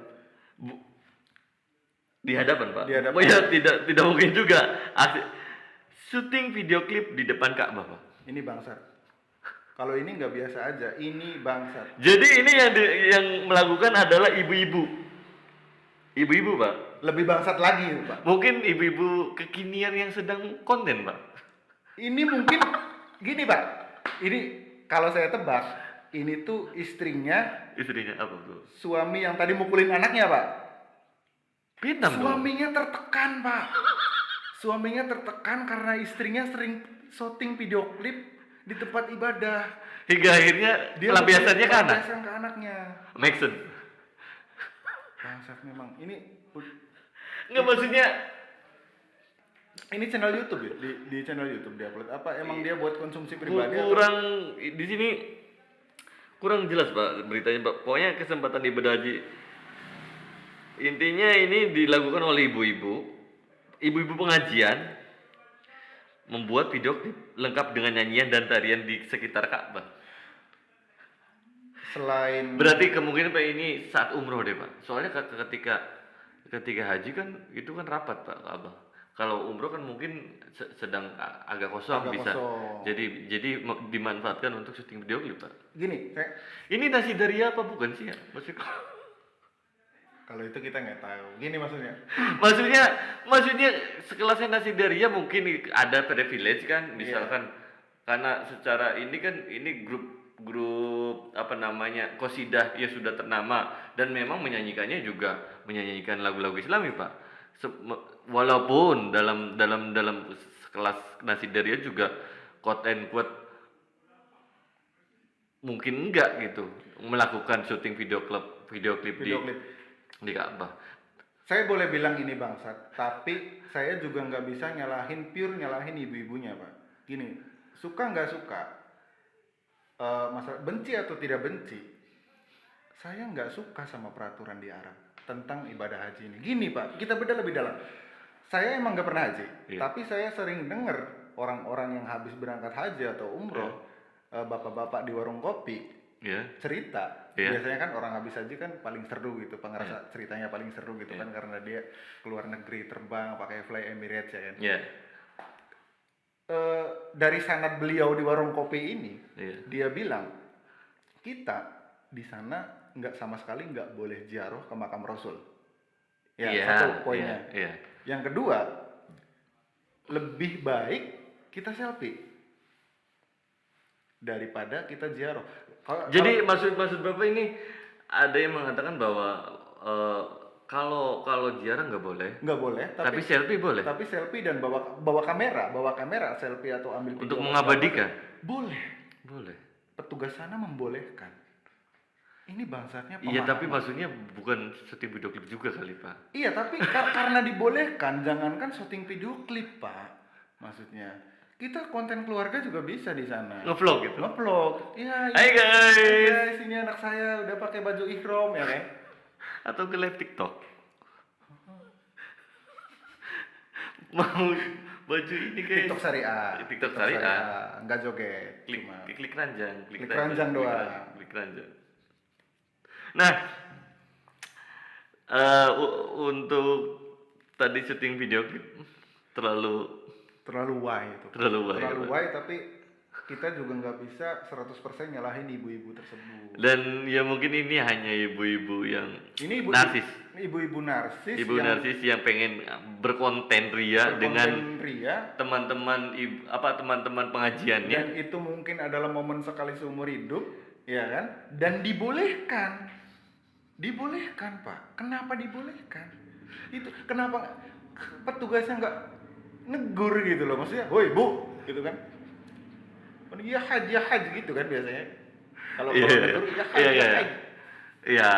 Di hadapan Pak. Di hadapan. Oh ya tidak mungkin juga. Syuting video klip di depan Ka'bah Pak. Ini bangsat. Kalau ini nggak biasa aja, ini bangsat. Jadi ini yang melakukan adalah ibu-ibu. Ibu-ibu Pak. Lebih bangsat lagi Pak. Mungkin ibu-ibu kekinian yang sedang konten Pak. Ini mungkin gini Pak. Ini kalau saya tebak, ini tuh istrinya Istrinya apa tuh? suami yang tadi mukulin anaknya Pak. Vietnam dong. Suaminya tertekan Pak. Suaminya tertekan karena istrinya sering syuting video klip di tempat ibadah. Hingga akhirnya pelampiasannya ke anak. Pelampiasan ke anaknya. Make sense. Bangsat memang. Ini Nggak maksudnya channel YouTube ya? Di channel YouTube dia upload. Apa emang dia buat konsumsi pribadi? kurang di sini kurang jelas Pak beritanya Pak. Pokoknya kesempatan ibadah haji. Intinya ini dilakukan oleh ibu-ibu pengajian membuat video klip lengkap dengan nyanyian dan tarian di sekitar Ka'bah. Selain Berarti kemungkinan Pak ini saat umroh deh Pak. Soalnya ketika haji kan itu kan rapat Pak Ka'bah. Kalau umroh kan mungkin sedang agak kosong Agak bisa. kosong. Jadi dimanfaatkan untuk syuting video klip Pak. gini, Ini nasi daria apa bukan sih ya? Maksudnya kalau itu kita nggak tahu. Gini maksudnya. maksudnya sekelasnya nasi daria mungkin ada privilege kan misalkan karena secara ini kan ini grup apa namanya qasidah ya sudah ternama dan memang menyanyikannya juga menyanyikan lagu-lagu Islami Pak. Walaupun dalam sekelas nasi daria juga quote and quote mungkin enggak gitu melakukan syuting video klip di Ka'bah. Saya boleh bilang ini bangsat, tapi saya juga nggak bisa nyalahin ibu-ibunya Pak. Gini, suka nggak suka, masalah benci atau tidak benci, saya nggak suka sama peraturan di Arab tentang ibadah haji ini. Gini Pak, kita bedah lebih dalam. Saya emang nggak pernah haji, tapi saya sering dengar orang-orang yang habis berangkat haji atau umroh, bapak-bapak di warung kopi cerita. Biasanya kan orang habis haji kan paling seru gitu, pengerasa ceritanya paling seru gitu kan karena dia keluar negeri terbang pakai Fly Emirates ya kan. Dari sanad beliau di warung kopi ini, dia bilang kita di sana sama sekali nggak boleh ziarah ke makam Rasul. Ya, Iya, satu poinnya. iya. Yang kedua, lebih baik kita selfie daripada kita ziarah. Jadi maksud Bapak ini ada yang mengatakan bahwa kalau ziarah nggak boleh, nggak boleh, tapi selfie boleh. Tapi selfie dan bawa kamera selfie atau ambil video Untuk mengabadikan. boleh. Boleh. Petugas sana membolehkan. Ini bangsatnya Iya, pemahaman. tapi maksudnya bukan syuting video klip juga kali, Pak. Iya, tapi karena dibolehkan, jangankan syuting video klip, Pak. Maksudnya, kita konten keluarga juga bisa di sana. Ngevlog gitu. Ngevlog. Iya. Hai guys. Guys, ini anak saya udah pakai baju ihrom ya kan? Atau ke live TikTok. Mau baju ini guys. TikTok syariah. TikTok syariah. Enggak joget. Klik cuma ranjang, Klik ranjang doang. Klik ranjang. Nah, untuk tadi syuting video klip terlalu why itu. Terlalu why, Terlalu Pak. why, tapi kita juga nggak bisa 100% nyalahin ibu-ibu tersebut. Dan ya mungkin ini hanya ibu-ibu yang Ini narsis. Ibu-ibu narsis. Ibu narsis yang pengen berkonten ria dengan ria, teman-teman teman-teman pengajiannya. dan itu mungkin adalah momen sekali seumur hidup, ya kan? Dan dibolehkan, Pak. Kenapa dibolehkan? Itu kenapa petugasnya nggak negur gitu loh, maksudnya, woi bu, gitu kan? Ya haji gitu kan biasanya. Kalau negur ya haji. Iya.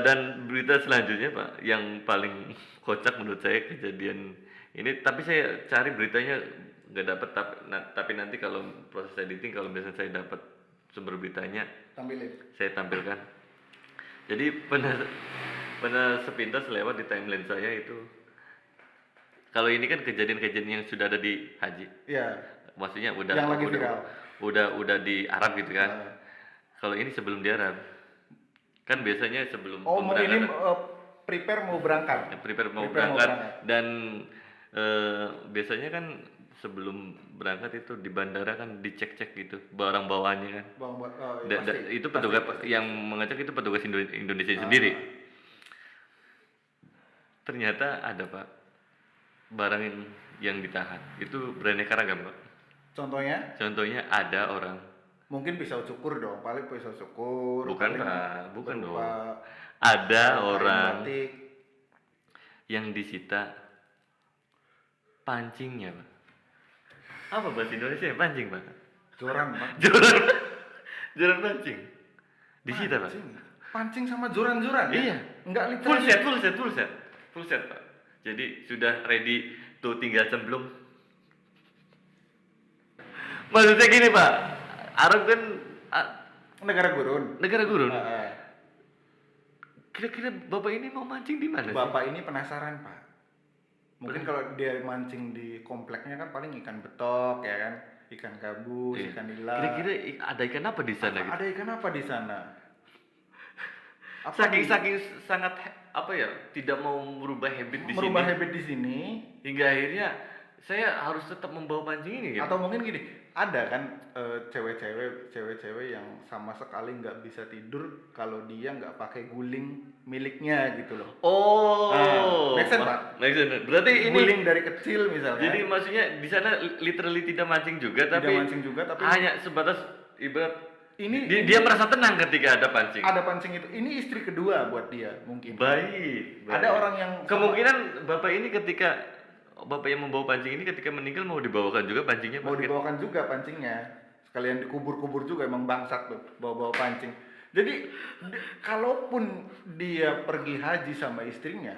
Dan berita selanjutnya Pak, yang paling kocak menurut saya kejadian ini, tapi saya cari beritanya nggak dapat, tapi nanti kalau proses editing, kalau misalnya saya dapat sumber beritanya, saya tampilkan. Jadi pernah sepintas lewat di timeline saya itu. Kalau ini kan kejadian-kejadian yang sudah ada di haji. Iya. Maksudnya udah Yang lagi viral. Udah di Arab gitu kan. Kalau ini sebelum di Arab. Kan biasanya sebelum ini prepare mau berangkat. Prepare mau berangkat. Dan biasanya kan sebelum berangkat itu di bandara kan dicek-cek gitu barang bawaannya kan. Itu petugas pasti. Yang mengecek itu petugas Indonesia sendiri. Ternyata ada Pak barang yang ditahan itu beraneka ragam Pak. Contohnya ada orang, mungkin pisau cukur dong, paling pisau cukur. Bukan Pak, bukan dong. Ada orang batik yang disita pancingnya Pak. Apa bahasa Indonesia ya pancing Pak? Joran, Pak. Joran pancing. Disita Pak. Pancing sama joran-joran. Iya. Enggak Full set Pak. Jadi sudah ready tuh, tinggal cemplung. Maksudnya gini Pak, Arab kan negara gurun. Kira-kira Bapak ini mau mancing di mana sih? Bapak ini penasaran Pak. Mungkin kalau dia mancing di kompleknya kan paling ikan betok ya kan, ikan gabus, ikan nila. Kira-kira ada ikan apa di sana? Gitu? Ada ikan apa di sana? Saking sangat tidak mau merubah habit di sini hingga akhirnya saya harus tetap membawa pancing ini gitu. Atau mungkin gini, ada kan cewek-cewek yang sama sekali nggak bisa tidur kalau dia nggak pakai guling miliknya gitu loh. Make sense Pak? Make sense. Berarti ini guling dari kecil misalnya. Jadi maksudnya di sana literally tidak mancing juga, tapi hanya sebatas ibarat dia merasa tenang ketika ada pancing. Ada pancing itu. Ini istri kedua buat dia mungkin. Baik. Ada orang yang kemungkinan Bapak ini ketika Bapak yang membawa pancing ini ketika meninggal mau dibawakan juga pancingnya? Mau dibawakan juga pancingnya. Sekalian dikubur-kubur juga, emang bangsat tuh bawa-bawa pancing. Jadi kalaupun dia pergi haji sama istrinya,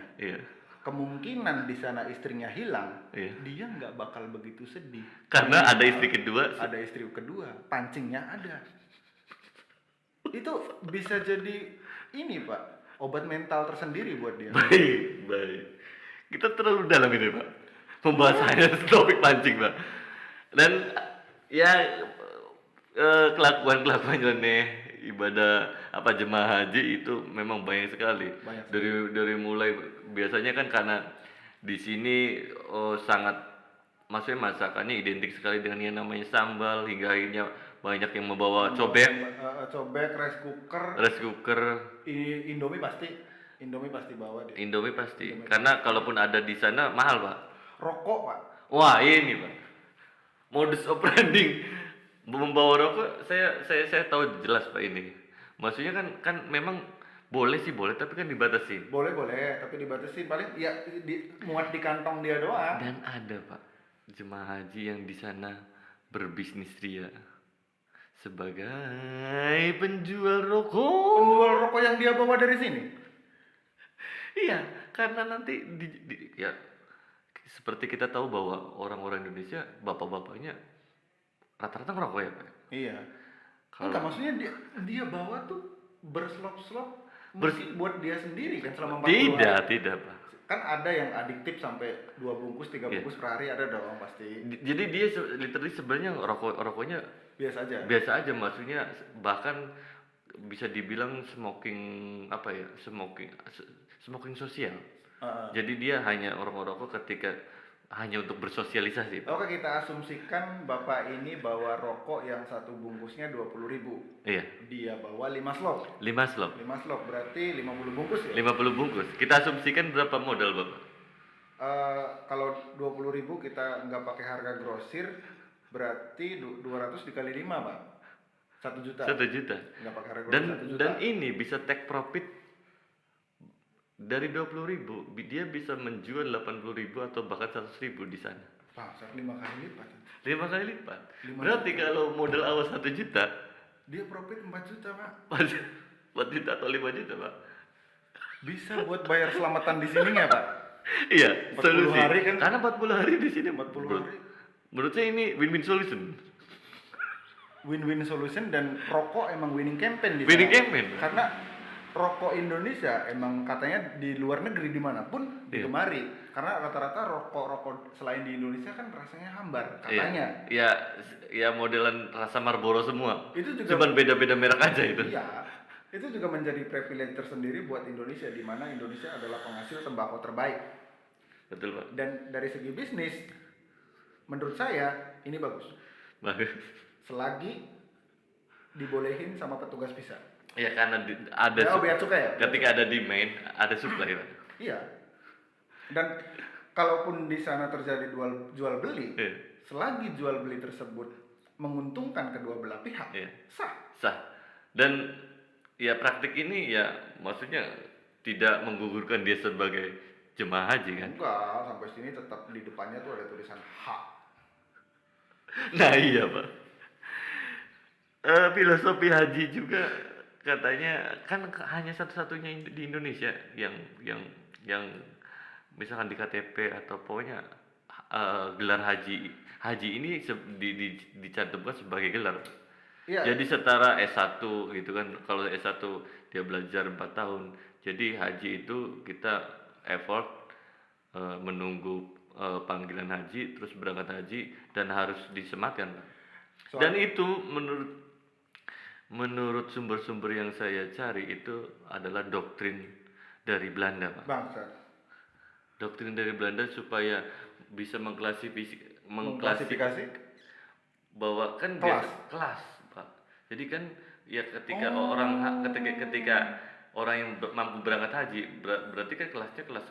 kemungkinan di sana istrinya hilang, dia nggak bakal begitu sedih. Karena ada istri kedua. Ada istri kedua, pancingnya ada. Itu bisa jadi ini Pak, obat mental tersendiri buat dia. Baik. Kita terlalu dalam ini Pak, pembahasannya topik pancing Pak. Dan ya kelakuan nyeleneh ibadah jemaah haji itu memang banyak sekali. Dari mulai biasanya kan karena di sini sangat maksudnya masakannya identik sekali dengan yang namanya sambal, hingga akhirnya banyak yang membawa cobek, Cobek, rice cooker, Indomie pasti bawa dia. Indomie pasti. Indomie Karena kalaupun ada di sana mahal, Pak. Rokok, Pak. Wah, ini, Pak. Modus operandi membawa rokok saya tahu jelas, Pak, ini. Maksudnya kan memang boleh, tapi kan dibatasi. Boleh, tapi dibatasi paling ya muat di kantong dia doang. Dan ada, Pak, jemaah haji yang di sana berbisnis ria sebagai penjual rokok. Penjual rokok yang dia bawa dari sini. Iya, karena nanti ya seperti kita tahu bahwa orang-orang Indonesia bapak-bapaknya rata-rata ngerokok ya, Pak. Iya. Kalau Enggak, maksudnya dia bawa tuh berslop-slop Bers- buat dia sendiri kan selama 40 hari. tidak, Pak. Kan ada yang adiktif sampai 2 bungkus, 3 Iya. bungkus per hari ada dong pasti. Jadi dia literally sebenarnya rokoknya Biasa aja. biasa aja, maksudnya bahkan bisa dibilang smoking apa ya, smoking sosial. Heeh. Jadi dia hanya rokok ketika hanya untuk bersosialisasi, Pak. Oke, kita asumsikan Bapak ini bawa rokok yang satu bungkusnya 20.000. Iya, Dia bawa 5 slop. 5 slop, 5 slop berarti 50 bungkus ya? 50 bungkus. Kita asumsikan berapa modal, Bapak? Kalau 20.000 kita nggak pakai harga grosir, berarti 200 dikali 5, Pak. 1 juta. 1 juta. Nggak pakai harga grosir 1 juta. Dan ini bisa take profit dari 20.000, dia bisa menjual 80.000 atau bahkan 100.000 di sana. Pak, 5 kali lipat. 5 kali lipat. 5 Berarti juta. kalau modal awal 1 juta, Dia profit 4 juta, Pak. 4 juta atau 5 juta, Pak. Bisa buat bayar selamatan di sini nggak, Pak? Iya, 40 solusi. hari kan? Karena 40 hari di sini 40 hari. Menurut saya ini win-win solution. Win-win solution dan rokok emang winning campaign di sana. Winning campaign. Karena rokok Indonesia emang katanya di luar negeri dimanapun Iya. digemari. Karena rata-rata rokok selain di Indonesia kan rasanya hambar katanya. Ya modelan rasa Marlboro semua. Itu juga Cuman beda-beda merek aja itu. Iya. Itu juga menjadi privilege tersendiri buat Indonesia, di mana Indonesia adalah penghasil tembakau terbaik. Betul, Pak. Dan dari segi bisnis, menurut saya ini bagus. Bagus. Selagi dibolehin sama petugas bisa. Ya karena ada Ya, bea cukai ya? ketika ada demand, ada supply, Pak. Iya. Dan kalaupun di sana terjadi jual beli, Iya. selagi jual beli tersebut menguntungkan kedua belah pihak, Iya. sah. Sah. Dan ya praktik ini ya maksudnya tidak menggugurkan dia sebagai jemaah haji kan. Enggak, sampai sini tetap di depannya tuh ada tulisan hak. Nah iya, Pak. Filosofi haji juga katanya kan hanya satu-satunya di Indonesia yang misalkan di KTP atau pokoknya gelar haji ini dicantumkan sebagai gelar. Iya. Jadi setara S1 gitu kan. Kalau S1 dia belajar 4 tahun. Jadi haji itu kita effort menunggu panggilan haji, terus berangkat haji dan harus disematkan. Dan itu menurut sumber-sumber yang saya cari itu adalah doktrin dari Belanda, Pak. Bangsat. Doktrin dari Belanda supaya bisa Mengklasifikasi bahwa kan Kelas. kelas, Pak. Jadi kan ya ketika ketika orang yang mampu berangkat haji berarti kan kelasnya kelas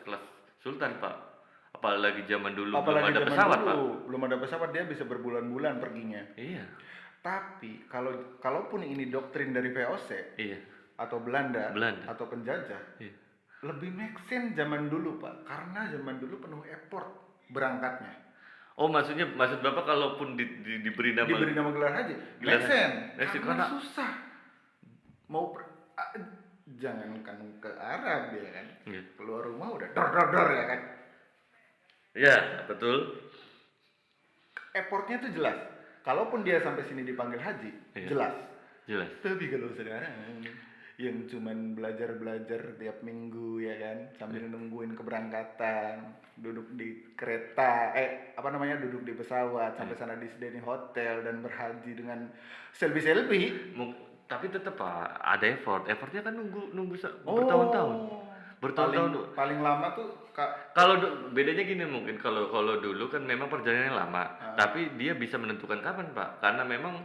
sultan, Pak. Apalagi zaman dulu belum ada zaman pesawat, dulu, Pak. belum ada pesawat, dia bisa berbulan-bulan perginya. Iya. Tapi kalaupun ini doktrin dari VOC Iya. atau Belanda. Belanda. atau penjajah, Iya. lebih make sense zaman dulu, Pak. Karena zaman dulu penuh effort berangkatnya. Oh, maksud Bapak kalaupun diberi nama Diberi nama gelar haji, Gelar make haji. sense. Make sense, Karena karena- susah. Jangankan ke Arab ya kan. Iya. Keluar rumah udah dor ya kan. Ya, betul. Effortnya tuh jelas. Kalaupun dia sampai sini dipanggil haji, Iya. jelas. Jelas. Tapi kalau sekarang yang cuman belajar tiap minggu ya kan, sambil nungguin keberangkatan, duduk di kereta, duduk di pesawat sampai sana disediain hotel dan berhaji dengan selfie. Tapi tetap, Pak, ada effort. Effortnya kan nunggu bertahun-tahun. bertahun-tahun. Paling lama tuh Kalau bedanya gini mungkin kalau dulu kan memang perjalanannya lama, tapi dia bisa menentukan kapan Pak, karena memang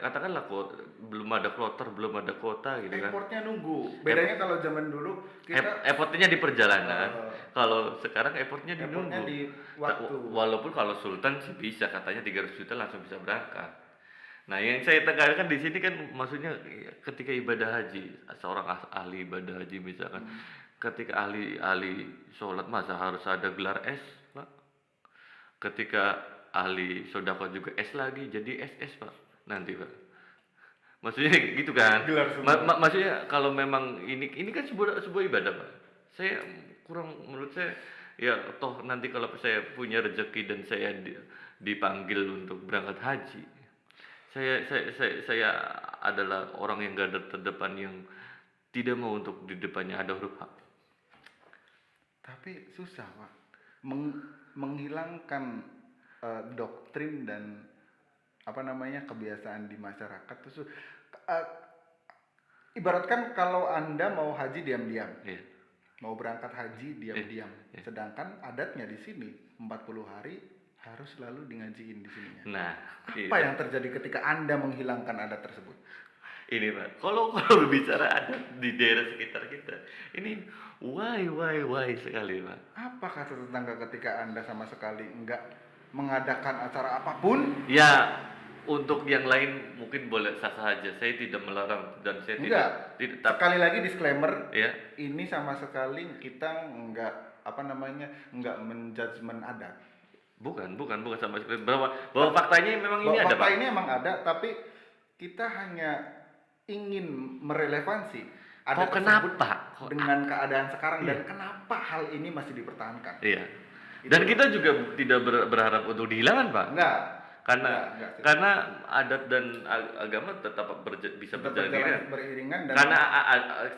katakanlah belum ada kloter, belum ada kota gitu kan. effortnya nunggu. Bedanya kalau zaman dulu kita Effortnya di perjalanan, kalau sekarang effortnya di effortnya nunggu. di waktu. Walaupun kalau Sultan sih bisa katanya 300 juta langsung bisa berangkat. Nah, yang saya tekankan di sini kan maksudnya ketika ibadah haji, seorang ahli ibadah haji misalkan, ketika ahli sholat masa harus ada gelar S, Pak. Ketika ahli sedekah juga S lagi, jadi SS Pak, nanti Pak. Maksudnya gitu kan? Gelar semua. Maksudnya kalau memang ini kan sebuah ibadah Pak. Saya menurut saya ya toh nanti kalau saya punya rezeki dan saya dipanggil untuk berangkat haji, saya adalah orang yang garda terdepan yang tidak mau untuk di depannya ada huruf H. Tapi susah Pak, menghilangkan doktrin dan kebiasaan di masyarakat itu ibaratkan kalau Anda mau haji diam-diam, Iya. mau berangkat haji diam-diam, Iya. sedangkan adatnya di sini 40 hari harus selalu ngajiin di sininya. Nah, Apa yang terjadi ketika Anda menghilangkan adat tersebut? ini Pak, kalau bicara adat di daerah sekitar kita, ini why sekali Pak. Apa kata tetangga ketika Anda sama sekali enggak mengadakan acara apapun? Ya, untuk yang lain mungkin boleh sah-sah aja. Saya tidak melarang dan saya Enggak. tidak Sekali lagi disclaimer, ya. ini sama sekali kita enggak enggak menjudgment adat. Bukan sama sekali. Bahwa faktanya memang ini ada, Fakta Pak. ini emang ada, tapi kita hanya ingin merelevansi adat Kok tersebut kenapa? dengan keadaan sekarang dan Iya. kenapa hal ini masih dipertahankan. Iya. Dan kita juga tidak berharap untuk dihilangkan, Pak. Enggak. Karena Enggak. karena adat dan agama tetap bisa Tetap berjalan berjalan beriringan dan karena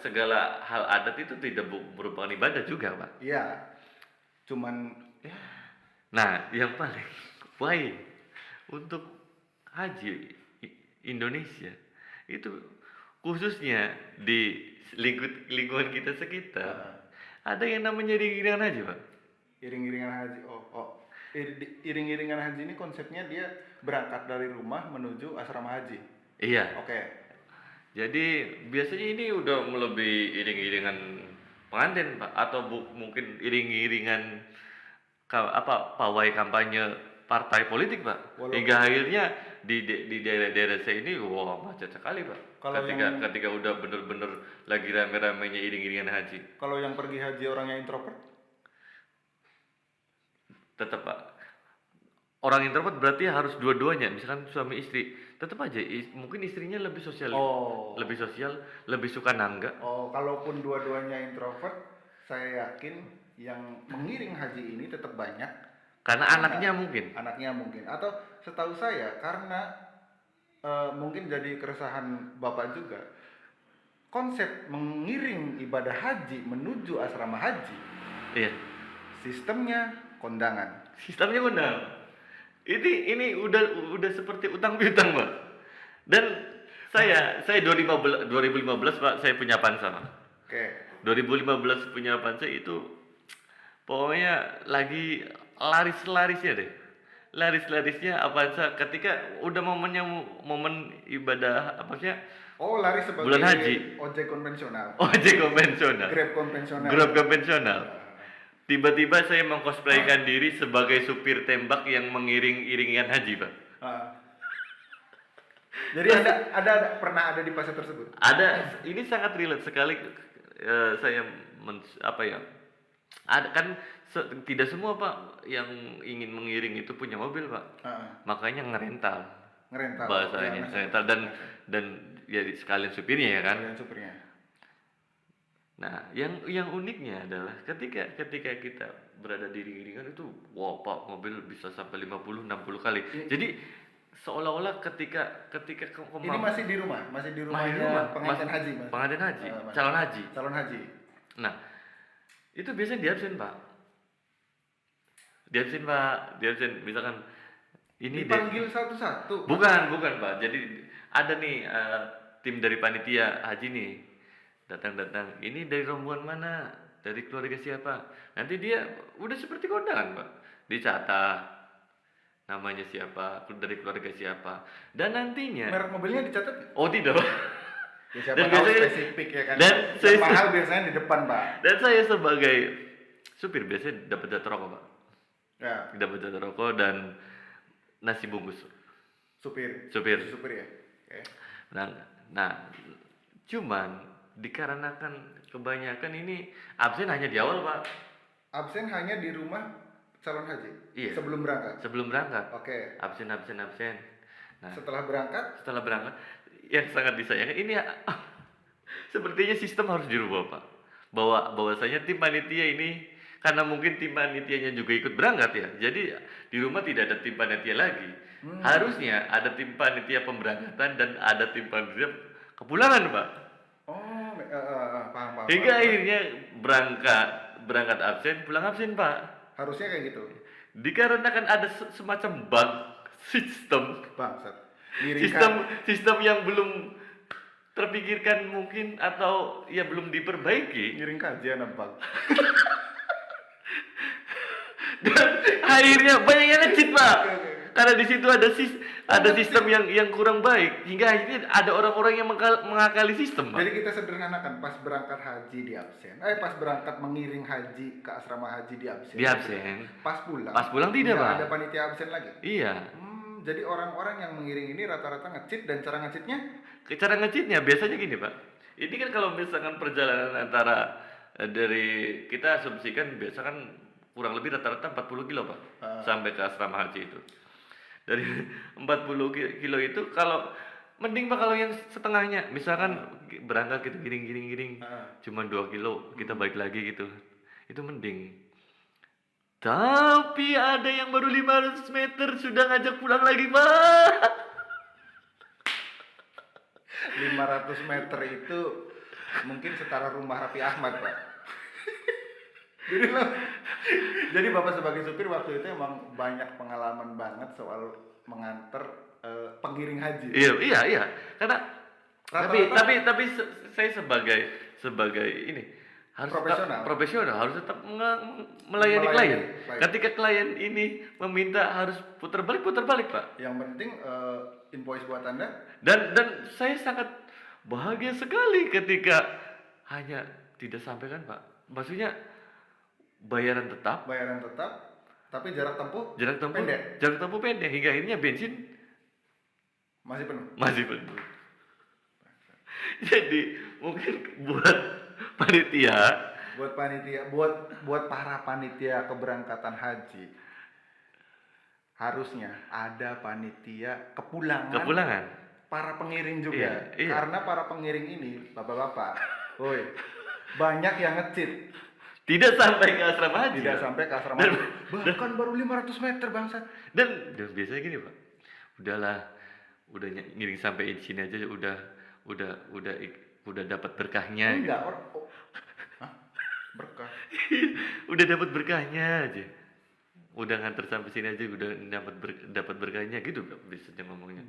segala hal adat itu tidak merupakan ibadah juga, Pak. iya. Cuman Nah, yang paling why untuk haji Indonesia itu khususnya di lingkungan kita sekitar ada yang namanya iring-iringan haji, Pak. iring-iringan haji. Iring-iringan haji ini konsepnya dia berangkat dari rumah menuju asrama haji. Iya. Oke. Jadi biasanya ini udah melebihi iring-iringan pengantin, Pak, atau mungkin iring-iringan pawai kampanye partai politik, Pak. Hingga akhirnya di daerah-daerah saya ini macet sekali, Pak. Kalau Ketika udah bener-bener lagi rame-ramenya iring-iringan haji. Kalau yang pergi haji orangnya introvert? Tetap, Pak. Orang introvert berarti harus dua-duanya, misalkan suami istri. Tetap aja mungkin istrinya lebih sosial. Lebih sosial, lebih suka nangga. Kalaupun dua-duanya introvert, saya yakin yang mengiring haji ini tetap banyak. Karena anaknya mungkin. Atau setahu saya karena mungkin jadi keresahan Bapak juga. Konsep mengiring ibadah haji menuju asrama haji. Iya. Sistemnya kondangan. Sistemnya undang. Ini udah seperti utang piutang, Pak. Dan saya 2015 Pak, saya punya pansa, Pak. Oke. 2015 punya pansa itu pokoknya lagi laris-larisnya deh. Laris-larisnya Avanza ketika udah momen ibadah maksudnya Lari sebagai bulan haji. ojek konvensional. Ojek konvensional. Grab konvensional. Tiba-tiba saya mengcosplaykan diri sebagai supir tembak yang mengiring iringan haji, Pak. Jadi pernah ada di fase tersebut? Ada, ini sangat relate sekali. Saya ada kan tidak semua Pak yang ingin mengiring itu punya mobil, Pak. Makanya ngerental bahasanya, ngerental dan ya sekalian supirnya ya kan. Supirnya. Nah, yang uniknya adalah ketika kita berada di iring-iringan itu, Pak, mobil bisa sampai 50-60 kali. Jadi seolah-olah ketika ini masih di rumahnya pengantin haji, Mas. Pengantin haji, calon haji. Nah, itu biasanya diabsen, Pak. Diabsen misalkan ini dipanggil satu-satu. Bukan, Pak. Jadi ada nih tim dari panitia haji nih datang. Ini dari rombongan mana? Dari keluarga siapa? Nanti dia udah seperti kondangan, Pak. Dicatat namanya siapa, dari keluarga siapa. Dan nantinya Merek mobilnya dicatat? oh tidak, Pak. Ya siapa Dan tahu biasanya- spesifik ya kan. dan Yang saya- mahal biasanya di depan, Pak. Dan saya sebagai supir biasanya dapat jatah rokok, Pak. Ya, Dapat jatah rokok dan nasi bungkus. supir. Supir. Supir ya. Oke. Nah, cuman dikarenakan kebanyakan ini absen hanya di awal, Pak. Absen hanya di rumah calon haji. Iya. Sebelum berangkat. Sebelum berangkat. Oke. Absen. Nah, Setelah berangkat, setelah berangkat yang sangat disayangkan ini sepertinya sistem harus dirubah, Pak. Bahwasanya tim panitia ini karena mungkin tim panitianya juga ikut berangkat ya. Jadi di rumah tidak ada tim panitia lagi. Harusnya ada tim panitia pemberangkatan dan ada tim panitia kepulangan, Pak. oh, paham. Hingga akhirnya berangkat absen, pulang absen, Pak. Harusnya kayak gitu. Dikarenakan ada semacam bug sistem Bangsat. Miringkan. sistem yang belum terpikirkan mungkin atau ya belum diperbaiki. Ngiring kajian apa? Dan akhirnya banyak yang ngecit, Pak. Karena di situ ada sistem yang kurang baik hingga akhirnya ada orang-orang yang mengakali sistem, Pak. Jadi kita sederhanakan, pas berangkat haji di absen. Pas berangkat mengiring haji ke asrama haji di absen. Di absen. Pas pulang. Pas pulang tidak, nggak Pak. ada panitia absen lagi. Iya. Jadi orang-orang yang mengiring ini rata-rata ngecit, dan cara ngecitnya Cara ngecitnya biasanya gini, Pak. Ini kan kalau misalkan perjalanan antara dari kita asumsikan biasa kan kurang lebih rata-rata 40 kilo, Pak. Sampai ke asrama haji itu. Dari 40 kilo itu kalau mending, Pak, kalau yang setengahnya. Misalkan berangkat kita giring cuma 2 kilo, kita balik lagi gitu. Itu mending. Tapi ada yang baru 500 meter sudah ngajak pulang lagi, Pak. 500 meter itu mungkin setara rumah Raffi Ahmad, Pak. Jadi Bapak sebagai supir waktu itu emang banyak pengalaman banget soal mengantar pengiring haji. Iya. Karena tapi saya sebagai ini harus tetap profesional, harus tetap melayani klien. Ketika klien ini meminta harus putar balik, Pak. Yang penting invoice buat Anda. Dan saya sangat bahagia sekali ketika hanya tidak sampaikan, Pak. Maksudnya bayaran tetap, Tapi jarak tempuh pendek hingga akhirnya bensin masih penuh. Jadi mungkin buat panitia, buat para panitia keberangkatan haji, harusnya ada panitia kepulangan. Para pengiring juga. Iya. Karena para pengiring ini, bapak-bapak, woi, banyak yang ngecit. tidak sampai ke asrama haji. Tidak sampai ke asrama haji. Bahkan baru 500 meter, bangsat. Dan biasanya gini, Pak. Udah ngiring sampai di sini aja udah dapat berkahnya. Enggak, gitu. berkah. Udah dapat berkahnya aja. Udah nganter sampai sini aja udah dapat berkahnya gitu, Pak, biasanya ngomongnya.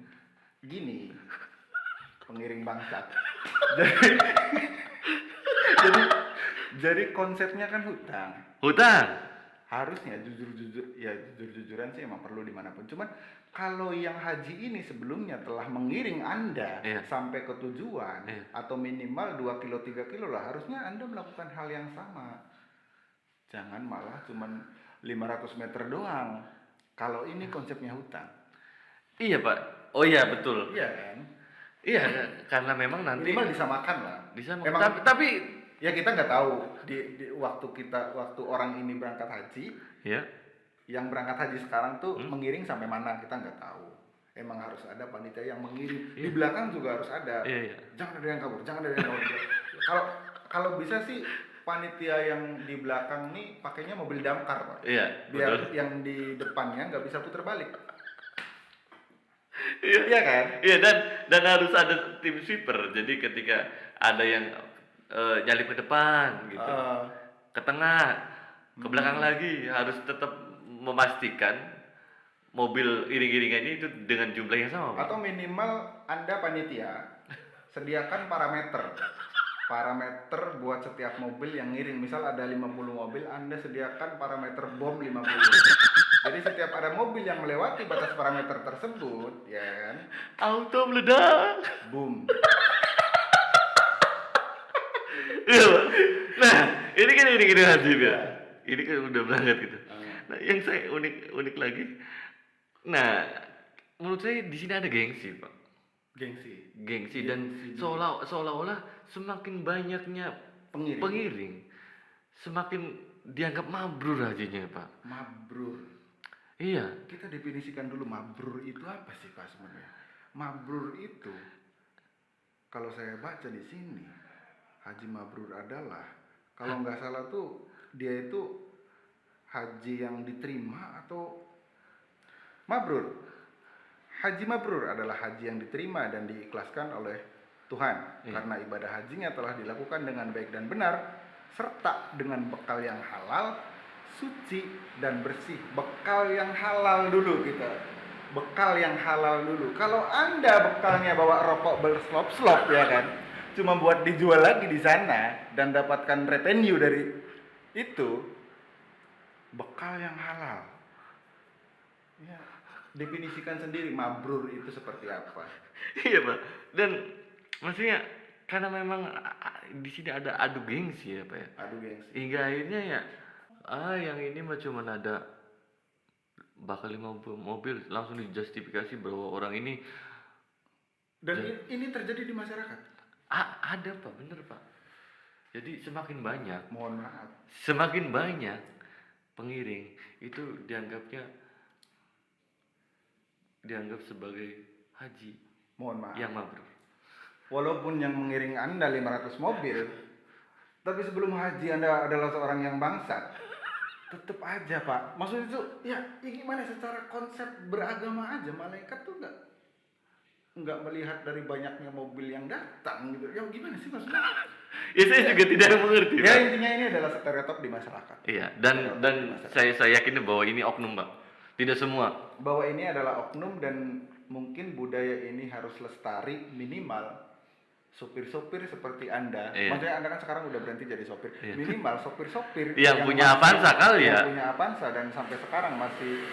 Gini, pengiring bangsat. Jadi konsepnya kan hutang. Harusnya jujur-jujuran sih emang perlu dimanapun. Cuman kalau yang haji ini sebelumnya telah mengiring Anda sampai ke tujuan atau minimal 2 kilo 3 kilo lah, harusnya Anda melakukan hal yang sama. Jangan malah cuman 500 meter doang. Kalau ini konsepnya hutang. Iya, Pak. Oh iya, betul. Iya kan? Iya, karena memang nanti Minimal disamakan lah. Tapi ya kita nggak tahu di waktu orang ini berangkat haji, ya, yang berangkat haji sekarang tuh mengiring sampai mana kita nggak tahu. Emang harus ada panitia yang mengiring. Di belakang juga harus ada. Iya. Jangan ada yang kabur. Kalau bisa sih panitia yang di belakang nih pakainya mobil damkar, Pak. Iya. Biar betul. yang di depannya nggak bisa putar balik. Iya kan? Iya, dan harus ada tim sweeper. Jadi ketika ada yang nyalip ke depan gitu, ke tengah, ke belakang lagi, harus tetap memastikan mobil iring-iringannya itu dengan jumlah yang sama, Pak. Atau minimal Anda panitia sediakan parameter. parameter buat setiap mobil yang ngiring. Misal ada 50 mobil, Anda sediakan parameter bom 50. Jadi setiap ada mobil yang melewati batas parameter tersebut, ya kan, Auto meledak. boom. Iya, Pak. Nah, ini kan ini Hazim ya. Ini kan udah berangkat gitu. Nah, yang saya unik lagi. Nah, menurut saya di sini ada gengsi, Pak. Gengsi dan seolah-olah semakin banyaknya pengiring, semakin dianggap mabrur hajinya, Pak. Mabrur. Iya. Kita definisikan dulu mabrur itu apa sih, Pak, sebenarnya? Mabrur itu, kalau saya baca di sini, haji mabrur adalah, kalau nggak salah tuh dia itu haji yang diterima atau mabrur. Haji mabrur adalah haji yang diterima dan diikhlaskan oleh Tuhan karena ibadah hajinya telah dilakukan dengan baik dan benar serta dengan bekal yang halal, suci dan bersih. Bekal yang halal dulu kita. Bekal yang halal dulu. Kalau Anda bekalnya bawa rokok berslop-slop ya kan, cuma buat dijual lagi di sana dan dapatkan revenue dari itu, bekal yang halal. Ya, definisikan sendiri mabrur itu seperti apa. Iya, Pak. Dan maksudnya karena memang di sini ada adu gengsi ya, Pak ya. Adu gengsi. Hingga akhirnya ya yang ini mah cuma ada bakal 50 mobil langsung dijustifikasi bahwa orang ini Dan ini terjadi di masyarakat. ada, Pak, bener, Pak. Jadi semakin banyak pengiring itu dianggap sebagai haji Mohon maaf. yang mabrur. Walaupun yang mengiring Anda 500 mobil, tapi sebelum haji Anda adalah seorang yang bangsat. Tetap aja, Pak. Maksudnya itu ya gimana secara konsep beragama aja, malaikat tuh nggak melihat dari banyaknya mobil yang datang gitu. Ya gimana sih maksudnya? Ya saya juga tidak mengerti, Ya Pak. intinya ini adalah stereotip di masyarakat. Iya, dan saya yakin bahwa ini oknum, Pak. Tidak semua. Bahwa ini adalah oknum dan mungkin budaya ini harus lestari minimal sopir-sopir seperti Anda. Iya. Maksudnya Anda kan sekarang udah berhenti jadi sopir. Iya. Minimal sopir-sopir Yang punya Avanza kali ya. Yang punya Avanza dan sampai sekarang masih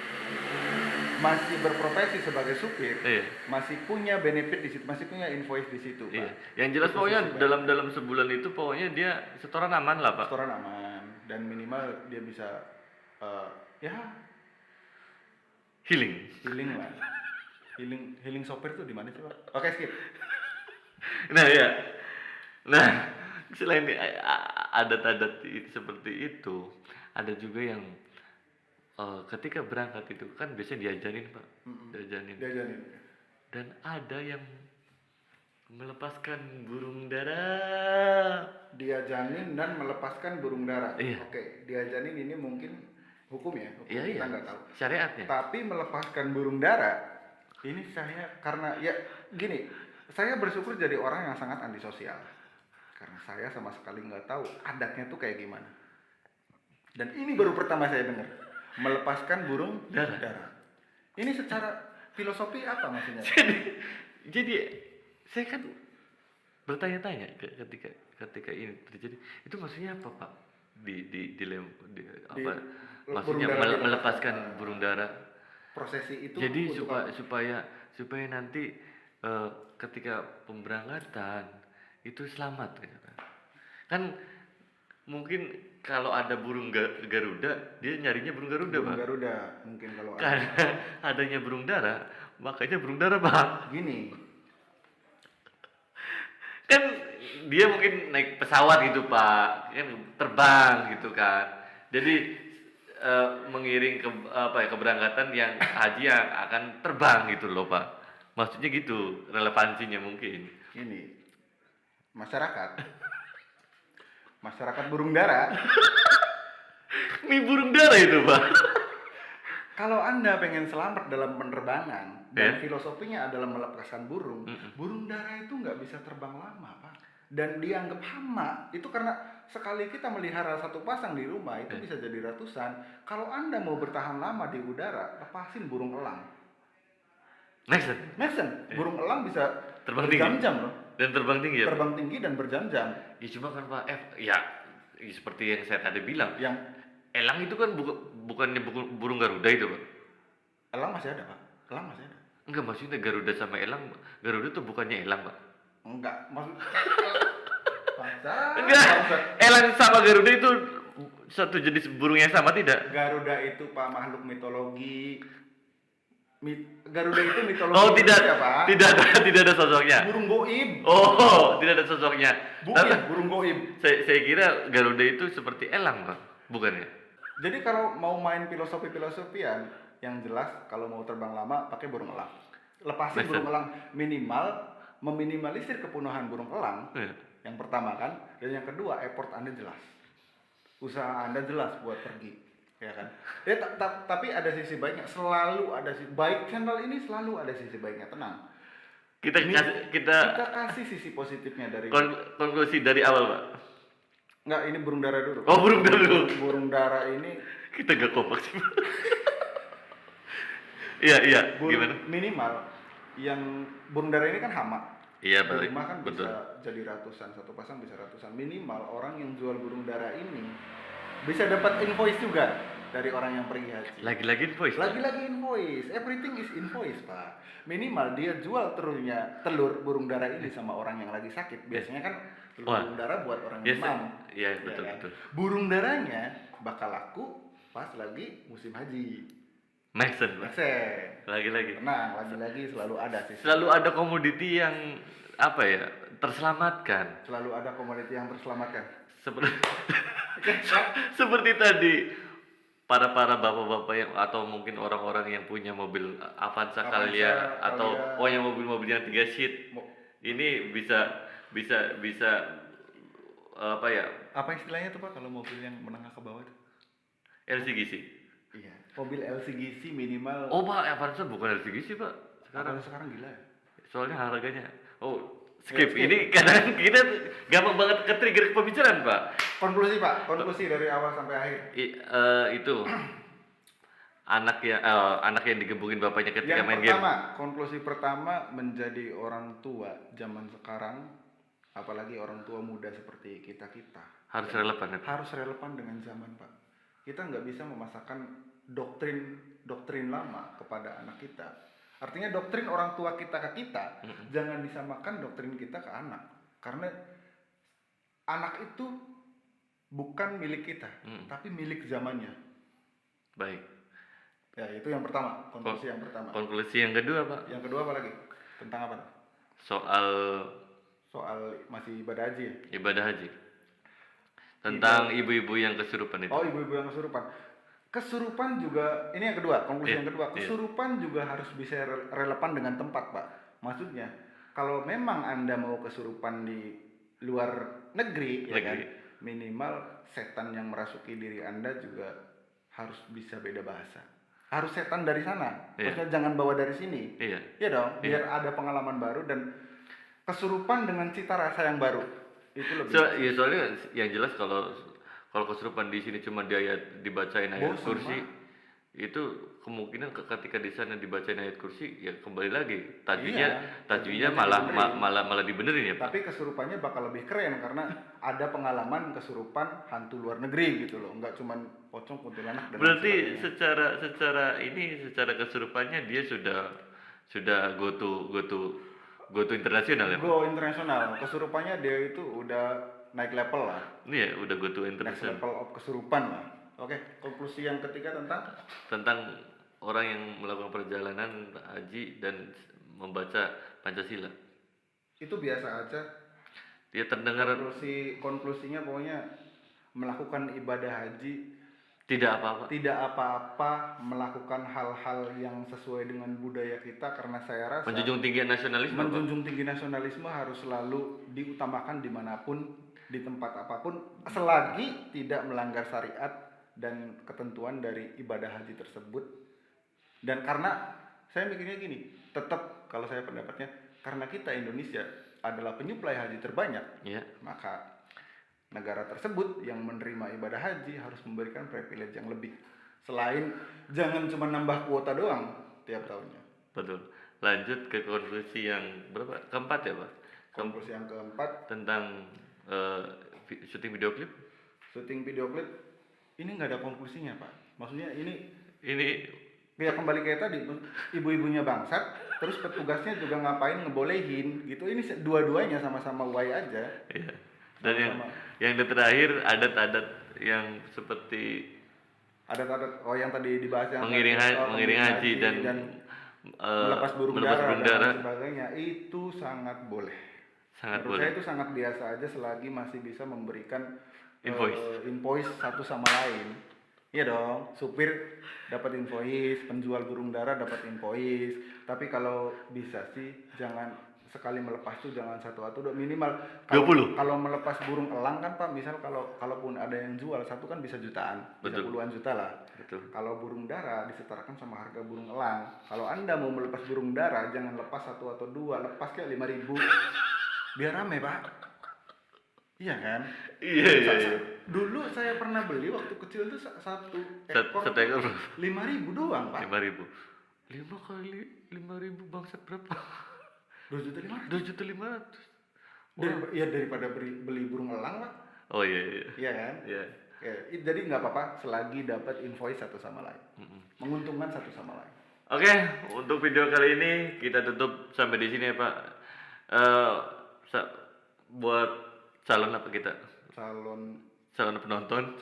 berprofesi sebagai supir. Iya. Masih punya benefit di situ, masih punya invoice di situ, Pak. Iya. Yang jelas Itu pokoknya sisi dalam sebulan itu pokoknya dia setoran aman lah, Pak. Setoran aman dan minimal dia bisa ya healing lah. Healing sopir tuh di mana sih, Pak? Oke, skip. Nah, ya. Nah, selain adat-adat seperti itu, ada juga yang ketika berangkat itu kan biasanya diajarin, Pak. Diajarin. Dan ada yang melepaskan burung dara. Diajanin dan melepaskan burung dara. Iya. Oke, diajanin ini mungkin hukum ya, hukum Iya, kita iya. nggak tahu. Syariatnya. Tapi melepaskan burung dara, ini saya karena ya gini, saya bersyukur jadi orang yang sangat antisosial. Karena saya sama sekali nggak tahu adatnya tuh kayak gimana. Dan ini baru pertama saya dengar, melepaskan burung dara. Ini secara filosofi apa maksudnya? Jadi saya kan bertanya-tanya ketika ini terjadi, itu maksudnya apa, Pak? Maksudnya burung dara melepaskan burung dara. Prosesi itu Jadi untuk apa? supaya nanti ketika pemberangkatan itu selamat gitu kan. Kan mungkin kalau ada burung Garuda, dia nyarinya burung Garuda, Burung Pak. Garuda mungkin kalau ada. Karena adanya burung dara, makanya burung dara, Pak. Gini, Kan dia mungkin naik pesawat gitu, Pak, kan terbang gitu kan. Jadi mengiring keberangkatan yang haji yang akan terbang gitu loh, Pak. Maksudnya gitu relevansinya mungkin. gini. Masyarakat burung dara. Ini burung dara itu, Pak. Kalau Anda pengen selamat dalam penerbangan dan Ya. filosofinya adalah melepaskan burung, burung dara itu nggak bisa terbang lama, Pak. Dan dianggap hama. Itu karena sekali kita melihara satu pasang di rumah itu bisa jadi ratusan. Kalau Anda mau bertahan lama di udara, lepasin burung elang. Next. Make sense? Burung elang bisa Terbang tinggi. berjam-jam loh. Dan terbang tinggi ya. Terbang tinggi dan berjam-jam. Ya cuma kan Pak ya seperti yang saya tadi bilang, Yang elang itu kan bukannya burung Garuda itu Pak. elang masih ada, Pak. Elang masih ada. Enggak, maksudnya Garuda sama elang, Garuda tuh bukannya elang Pak. Enggak, maksud bangsa. Enggak, elang sama Garuda itu satu jenis burung yang sama tidak? Garuda itu Pak makhluk mitologi. Garuda itu mitologi. Oh tidak, Indonesia, Pak. tidak ada sosoknya. Burung goib. Oh, tidak ada sosoknya. Burung goib. Saya kira Garuda itu seperti elang Pak, bukan ya? Jadi kalau mau main filosofian, yang jelas kalau mau terbang lama pakai burung elang. Lepasin Betul. burung elang, minimal meminimalisir kepunahan burung elang. Iya. Yang pertama kan, dan yang kedua effort Anda jelas. Usaha Anda jelas buat pergi, ya kan? Tapi ada sisi baiknya, selalu ada sisi baik. Channel ini selalu ada sisi baiknya, tenang. Kita Kita kasih sisi positifnya dari konklusi dari awal Pak. Enggak, ini burung dara dulu. Oh, burung dara dulu. Burung dara ini Kita gak kompak sih Pak. Iya, gimana? minimal yang burung dara ini kan hama. Iya, Di betul. rumah kan Betul. bisa jadi ratusan, satu pasang bisa ratusan. Minimal orang yang jual burung dara ini bisa dapat invoice juga dari orang yang pergi haji. Lagi-lagi voice. Lagi-lagi invoice, everything is invoice Pak. Minimal dia jual telur burung dara ini sama orang yang lagi sakit. Biasanya kan telur Wah. burung dara buat orang Yes, yang mau. iya, Ya betul, kan? betul. Burung daranya bakal laku pas lagi musim haji. Mason Pak. Maksen. Lagi-lagi. Tenang, lagi-lagi selalu ada sih. Selalu ada komoditi yang apa ya? Terselamatkan. Selalu ada komoditi yang terselamatkan. Seperti seperti tadi para bapak-bapak yang atau mungkin orang-orang yang punya mobil Avanza Kalia atau Kalia. pokoknya mobil-mobil yang 3 seat Mo- ini bisa apa ya, Apa istilahnya tuh Pak kalau mobil yang menengah ke bawah itu? LCGC. Iya. Mobil LCGC minimal. Oh Pak, Avanza bukan LCGC Pak Sekarang gila ya. soalnya harganya. Oh Ya, skip. skip. Ini kadang kita gampang banget ke trigger pembicaraan Pak. Konklusi Pak, konklusi dari awal sampai akhir. Itu anak yang digebukin bapaknya ketika Yang main pertama, game. konklusi pertama menjadi orang tua zaman sekarang, apalagi orang tua muda seperti kita Harus relevan ya. harus relevan dengan zaman Pak. Kita nggak bisa memasakkan doktrin lama kepada anak kita. Artinya doktrin orang tua kita ke kita, jangan disamakan doktrin kita ke anak. Karena anak itu bukan milik kita, tapi milik zamannya. Baik. Ya, itu yang pertama, konklusi yang pertama. Konklusi yang kedua Pak, Yang kedua apa lagi? Tentang apa? soal Soal masih ibadah haji ya? ibadah haji. Tentang ibu-ibu yang kesurupan itu. Oh, ibu-ibu yang kesurupan. Kesurupan juga, ini yang kedua, konklusi Iya, yang kedua. iya. Kesurupan juga harus bisa relevan dengan tempat, Pak. Maksudnya, kalau memang Anda mau kesurupan di luar negeri, ya kan, minimal setan yang merasuki diri Anda juga harus bisa beda bahasa. Harus setan dari sana. Iya. Maksudnya jangan bawa dari sini. Iya. Iya dong, biar ada pengalaman baru dan kesurupan dengan cita rasa yang baru. Itu lebih Ya soalnya yang jelas kalau kesurupan di sini cuma dibacain ayat Bosan, kursi, itu kemungkinan ketika di sana dibacain ayat kursi ya kembali lagi tajwidnya tajwidnya malah dibenerin ya Pak. Tapi kesurupannya bakal lebih keren karena ada pengalaman kesurupan hantu luar negeri gitu loh, nggak cuman pocong kuntilanak dan Berarti sebagainya. secara kesurupannya dia sudah go to internasional ya Pak? Go internasional, kesurupannya dia itu udah naik level lah, Ini ya udah go to next internasional. level of kesurupan lah. Oke, konklusi yang ketiga Tentang orang yang melakukan perjalanan haji dan membaca Pancasila. itu biasa aja. Dia terdengar Konklusinya pokoknya melakukan ibadah haji tidak apa-apa. tidak apa-apa, melakukan hal-hal yang sesuai dengan budaya kita karena saya rasa Menjunjung tinggi nasionalisme. Pak. menjunjung tinggi nasionalisme harus selalu diutamakan dimanapun, di tempat apapun, selagi tidak melanggar syariat dan ketentuan dari ibadah haji tersebut. Dan karena saya mikirnya gini, tetap kalau saya pendapatnya, karena kita Indonesia adalah penyuplai haji terbanyak, Ya. maka negara tersebut yang menerima ibadah haji harus memberikan privilege yang lebih. Selain jangan cuma nambah kuota doang tiap tahunnya. Betul. lanjut ke konklusi yang berapa? Keempat ya, Pak? Konklusi yang keempat, Tentang syuting video klip. syuting video klip ini nggak ada konklusinya Pak. Maksudnya ini Ini ya kembali kayak tadi, ibu-ibunya bangsat, terus petugasnya juga ngapain ngebolehin gitu. Ini dua-duanya sama-sama way aja. ya. Dan Sama-sama. yang terakhir adat-adat yang seperti Adat-adat yang tadi dibahas yang mengiring haji dan melepas burung melepas dara burung dan dara. lain sebagainya itu sangat boleh. Sangat Menurut boleh. saya itu sangat biasa aja selagi masih bisa memberikan Invoice. satu sama lain. Iya dong, supir dapat invoice, penjual burung dara dapat invoice. Tapi kalau bisa sih jangan sekali melepas tuh jangan satu minimal 20. Kalau melepas burung elang kan Pak, misal kalaupun ada yang jual satu kan bisa jutaan, bisa Betul. puluhan juta lah. Betul. Kalau burung dara disetarakan sama harga burung elang. Kalau Anda mau melepas burung dara jangan lepas satu atau dua, lepas kayak 5.000. Biar rame Pak. Iya kan? Iya. Dulu saya pernah beli waktu kecil tuh satu ekor Satu ekor 5.000 doang Pak. 5.000. 5 kali 5.000 bangsat berapa? 2.500.000. 2.500.000. Ya daripada beli burung elang Pak. Oh iya. Iya kan? Iya. Ya, jadi nggak apa-apa selagi dapat invoice satu sama lain. Menguntungkan satu sama lain. Oke, untuk video kali ini kita tutup sampai di sini ya Pak. Buat calon apa kita? Calon Penonton.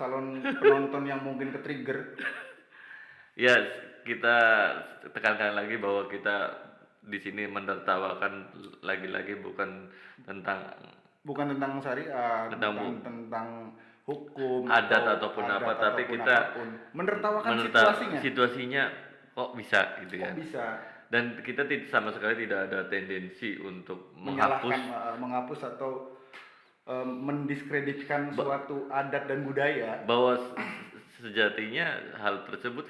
yang mungkin ke-trigger. Ya, kita tekankan lagi bahwa kita di sini menertawakan lagi-lagi bukan tentang Syariat, Tentang bukan tentang hukum, adat ataupun apa, tapi kita menertawakan situasinya. situasinya kok bisa gitu Kok ya. bisa Dan kita sama sekali tidak ada tendensi untuk menghapus atau mendiskreditkan suatu adat dan budaya. bahwa sejatinya hal tersebut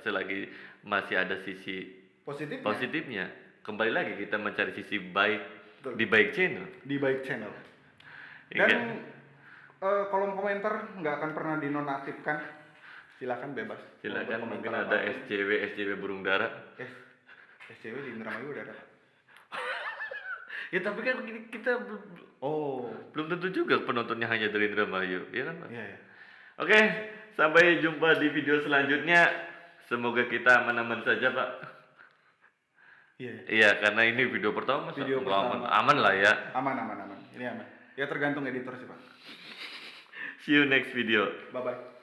selagi masih ada sisi Positifnya positifnya, kembali lagi kita mencari sisi baik. Betul. Di baik channel. di baik channel. Iya. Dan kolom komentar nggak akan pernah dinonaktifkan. Silakan bebas. Silakan, Mau mungkin berkomentar ada apapun. SJW burung dara. SCW di Indramayu udah ada. Ya tapi kan kita belum tentu juga penontonnya hanya dari Indramayu, ya kan Pak? Iya ya. Oke, sampai jumpa di video selanjutnya. Semoga kita aman-aman saja Pak. Iya. Iya, karena ini video pertama. Video Aman, pertama. aman lah ya. Aman. Ini aman. Ya tergantung editor sih Pak. See you next video. Bye bye.